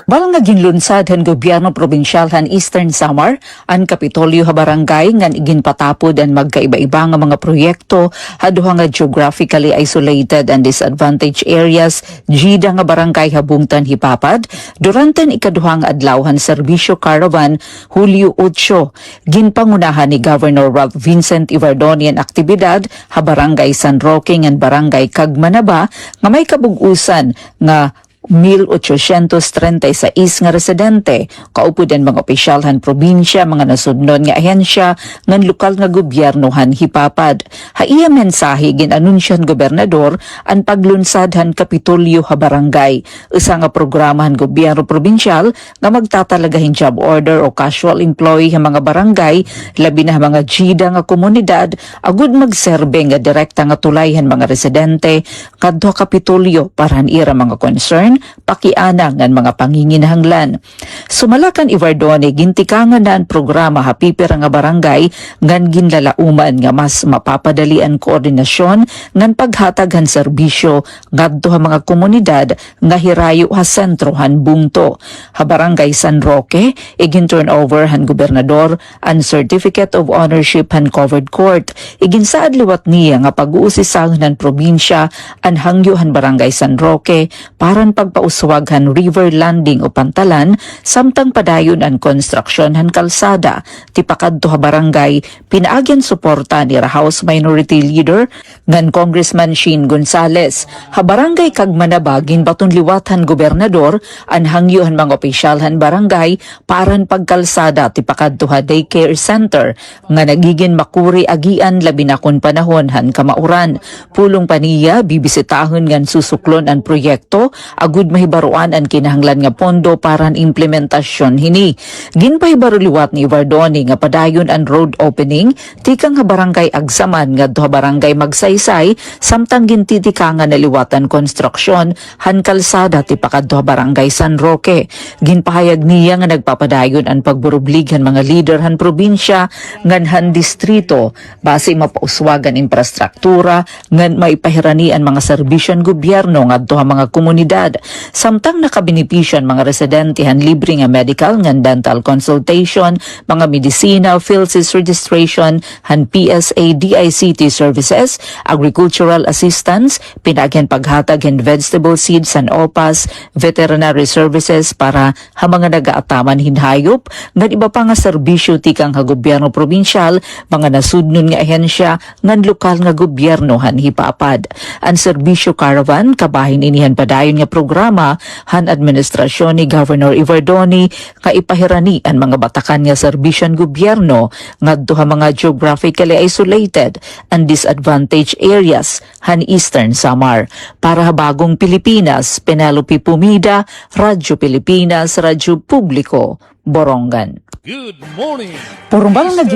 Balang nga ginlunsad han gobyerno probinsyal han Eastern Samar, ang Kapitolyo ha Barangay ngan iginpatapod ang magkaiba-iba nga mga proyekto haduha nga geographically isolated and disadvantaged areas jida nga barangay habungtan Hipapad durante ikaduhang adlawhan serbisyo caravan Hulyo 8. Ginpangunahan ni Governor Ralph Vincent Ivardonian aktibidad ha Barangay San Roque ngan Barangay Cagmanaba nga may kabug-usan nga 1,836 nga residente, kaupod ang mga opisyalhan probinsya, mga nasudnon nga ahensya, ngan lokal nga gobyernohan Hipapad. Haiya mensahe ginanunsyan gobernador ang paglunsadhan Kapitolyo ha Barangay, isa nga programahan gobyerno probinsyal nga magtatalagahin job order o casual employee ha mga barangay, labi na mga jida nga komunidad, agud magserbe nga direkta nga tulayhan mga residente, kadto Kapitolyo para ira mga concern, pakiana ngan mga panginginahanglan. Sumalakan Ivardone gintikangan na ang programa hapipir nga barangay ngan ginlalauman nga mas mapapadali ang koordinasyon ngan paghataghan serbisyo ngadto ha mga komunidad nga hirayo ha sentro han bungto. Ha Barangay San Roque igin turnover han gobernador ang certificate of ownership han covered court. Igin saad liwat niya nga pag-uusisahan han probinsya ang hangyo han Barangay San Roque paran pagpauswaghan river landing o pantalan samtang padayon ang konstruksyon han kalsada ti pakadto ha barangay pinaagyan suporta ni House Minority Leader ngan Congressman Sheen Gonzales. Ha barangay kag manabagin baton liwathan gobernador an hangyohan mga opisyalhan barangay paran pagkalsada ti pakadto ha daycare center nga nagiging makuri agian labi na kun panahon han kamauran. Pulong paniya bibisitahon ngan susuklon an proyekto agud mahibaruan ang kinahanglan nga pondo paran implementasyon hini. Ginpahibaruliwat ni Vardoni nga padayon ang road opening tikang ha barangay Agsaman ngadto ha barangay Magsaysay samtang gintitikangan na liwatan konstruksyon han kalsada ti pakadto ha barangay San Roque. Ginpahayag niya nga nagpapadayon ang pagburublig han mga leader han probinsya ngan han distrito base mapauswagan infrastruktura ngan maipahirani ang mga serbisyon gobyerno ngadto ha mga komunidad samtang nakabenepisyon mga residente han libre nga medical ngan dental consultation, mga medisina, PhilSys registration han PSA DICT services, agricultural assistance, pinagyan paghatag and vegetable seeds and OPAS, veterinary services para ha mga nagaataman hinhayop ngan iba pa nga serbisyo tikang ha gobyerno probinsyal, mga nasudnon nga ahensya ngan lokal nga gobyerno han hipapad. Ang serbisyo caravan kabahin inihan padayon nga programa han administrasyon ni Governor Ivardoni ka ipahirani ang mga batakan nga serbisyon gobyerno ngadto ha mga geographically isolated and disadvantaged areas han Eastern Samar. Para ha bagong Pilipinas, Penelope Pumida, Radyo Pilipinas, Radyo Publiko, Borongan. Good morning, Purumbalang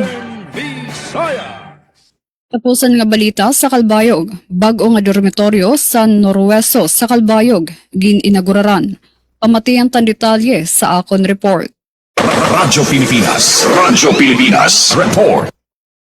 Tapusan nga balita sa Kalbayog, bag-o nga dormitoryo sa Norweso sa Kalbayog, gin-inaguraran. Pamatiyan tan detalye sa akon report. Radyo Pilipinas Report.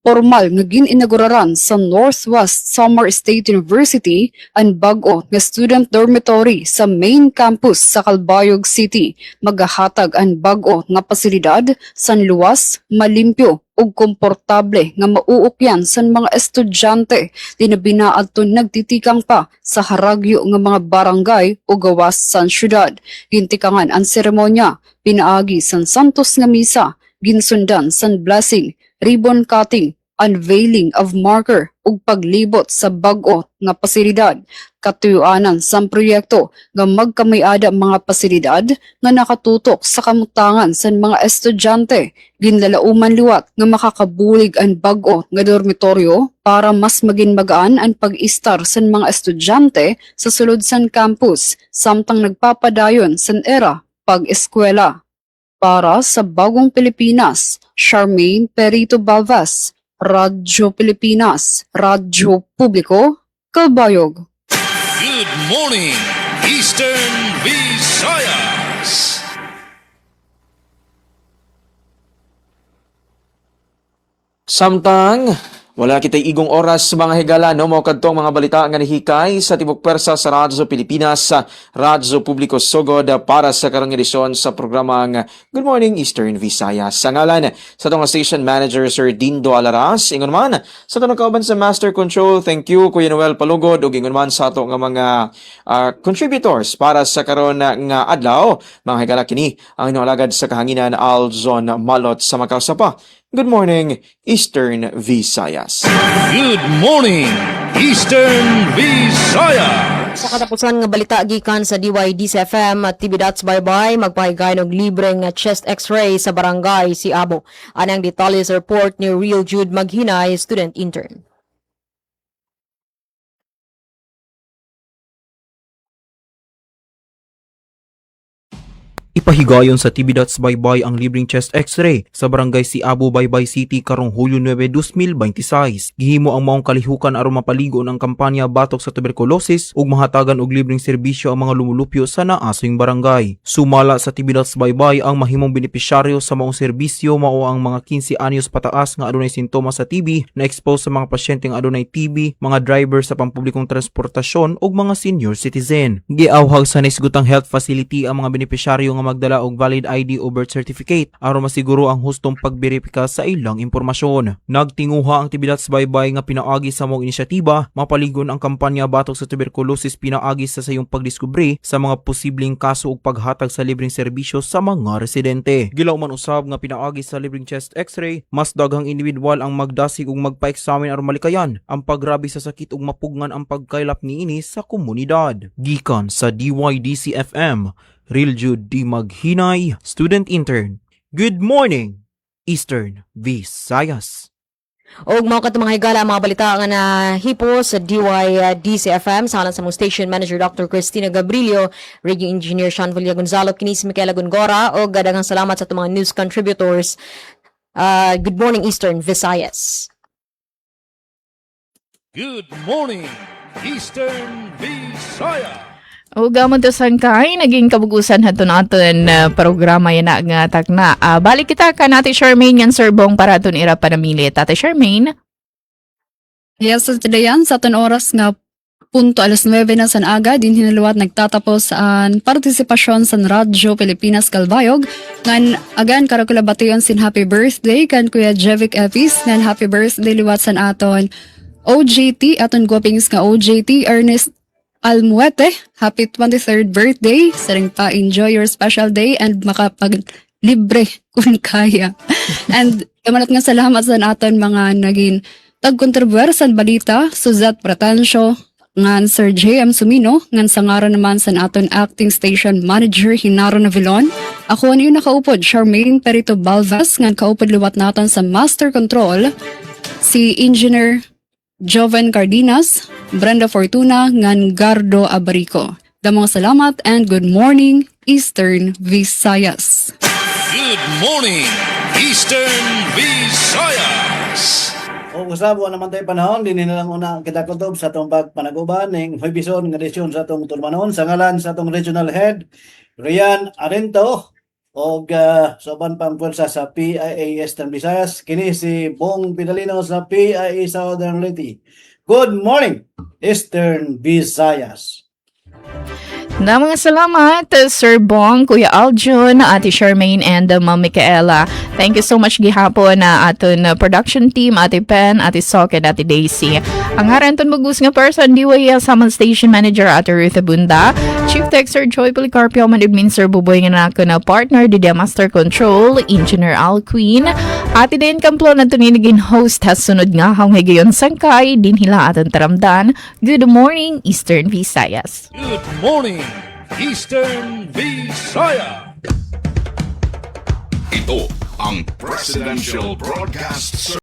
Formal nga gin-inaguraran sa Northwest Samar State University ang bag-o nga student dormitory sa main campus sa Calbayog City. Magahatag ang bag-o nga pasilidad san luwas, malimpyo ug komportable nga mauukyan san mga estudyante tinabinaad to nagtitikang pa sa haragyo nga mga barangay o gawas san syudad. Gintikangan ang seremonya pinaagi san Santos nga misa, ginsundan san blessing, ribbon cutting, unveiling of marker ug paglibot sa bag-o nga pasilidad. Katuyuanan sa proyekto nga magkamayada mga pasilidad nga nakatutok sa kamutangan sa mga estudyante. Ginlalauman liwat nga makakabulig ang bag-o nga dormitoryo para mas maging magaan ang pag-istar sa mga estudyante sa sulod san campus samtang nagpapadayon san era pag-eskwela. Para sa Bagong Pilipinas, Charmaine Perito Balvas, Radyo Pilipinas, Radyo Publiko, Calbayog. Good morning, Eastern Visayas. Samtang wala kitay igong oras mga higala no mo kadtong mga balita nga nahikay sa tibok pwersa sa Radyo Pilipinas sa Radyo Publiko Sugod para sa karong edisyon sa programang Good Morning Eastern Visayas. Sa ngalan sa tong station manager Sir Dindo Alaras, ingon man sa tanong kauban sa Master Control, thank you Kuya Noel Palugod ug ingon man sa ato nga mga contributors para sa karon nga adlaw. Mga higala kini ang inyong alagad sa kahanginan Alzon Malot sa Macau pa. Good morning, Eastern Visayas. Good morning, Eastern Visayas. Sa katapusan nga balita gikan sa DYDC-FM at TV Dots Bye-Bye, magpahigay ng libreng chest x-ray sa barangay si Abo. Anang detalye sa report ni Real Jude Maghinay, student intern. Ipahigayon sa TV Dots Bye-Bye ang libreng chest x-ray sa barangay si Abu Baybay City karong Hulyo 9, 2026. Gihimo ang maong kalihukan aron mapaligo ng kampanya batok sa tuberculosis ug mahatagan og libreng serbisyo ang mga lumulupyo sa naasong barangay. Sumala sa TV Dots Bye-Bye ang mahimong benepisyaryo sa maong serbisyo mao ang mga 15 anyos pataas nga adunay sintomas sa TB na expose sa mga pasyenteng adunay TB, mga driver sa pampublikong transportasyon ug mga senior citizen. Giawhag sa naisgutang health facility ang mga benepisyaryo nga pagdala og valid ID o birth certificate aron masiguro ang hustong pagberipika sa ilang impormasyon. Nagtinguha ang tibilat sa baybay nga pinaagi sa mong inisyatiba, mapaligon ang kampanya batok sa tuberculosis pinaagi sa sayong pagdiskubre sa mga posibleng kaso ug paghatag sa libreng serbisyo sa mga residente. Gilaw man usab nga pinaagi sa libreng chest x-ray, mas daghang individual ang magdasig ug magpa-examine aron malikayan ang paggrabe sa sakit ug mapugngan ang pagkaylap niini sa komunidad. Gikan sa DYDC-FM, Real Jude D. Maghinay, student intern. Good morning, Eastern Visayas. Og mao kat mga higala mga balita nga na hipo sa DYDC-FM sa ngalan sa mong station manager Dr. Cristina Gabrilio, radio engineer Sean Villa Gonzalo, kinis Michaela Gongora, og daghang salamat sa mga news contributors. Good morning, Eastern Visayas. Good morning, Eastern Visayas. O gamon to sangkay, naging kabugusan hato natin programa yan nga takna. Balik kita ka natin Charmaine yan Sir Bong para aton ira panamili. Tate Charmaine. Yes, so today yan, sa aton oras nga punto 9:00 na san aga, din hinaluwat nagtatapos ang partisipasyon sa Radyo Pilipinas Kalbayog. Ngan agan karakula batayon sin happy birthday kan Kuya Jevic Epis, ngan happy birthday liwat san aton OJT, aton guwapings nga OJT Ernest Almuete, happy 23rd birthday. Saring pa enjoy your special day and makapag-libre kung kaya. And kamanat nga salamat sa aton mga naging tagkontribuer sa balita, Suzette Pratancio, ngan Sir J.M. Sumino, ngan sangara naman sa aton acting station manager Hinaro Navilon. Ako niyo nakaupod, Charmaine Perito Balvas, ngan kaupod liwat naton sa master control, si Engineer Joven Cardenas, Brenda Fortuna, ngan Gardo Abarico. Damong salamat and good morning, Eastern Visayas. Good morning, Eastern Visayas. O usabo naman tayo panahon, din na lang una kita kutob sa itong pagpanaguban ng Huibison nga desisyon sa itong tulmanon sa ngalan sa itong regional head, Rian Arento, o soban pang pwersa sa PIA Eastern Visayas, kini si Bong Pidalino sa PIA Southern Leyte. Good morning, Eastern Visayas. Na mga salamat, Sir Bong, Kuya Aljun, Ate Charmaine, and Ma'am Micaela. Thank you so much gihapon na aton production team, Ate Pen, Ate Sok, and Ate Daisy. Ang haranton magus nga person, DYA Saman Station Manager, Ate Ruth Abunda, Chief Tech Sir Joy Policarpio, Manadmin Sir Buboy nga na partner, Didia Master Control, Engineer Al Queen, Ate Den Kamplo na tuninigin host, hasunod nga hang higayon sangkay, din hila aton taramdan. Good morning, Eastern Visayas. Good morning, Eastern Visayas. Ito ang Presidential Broadcast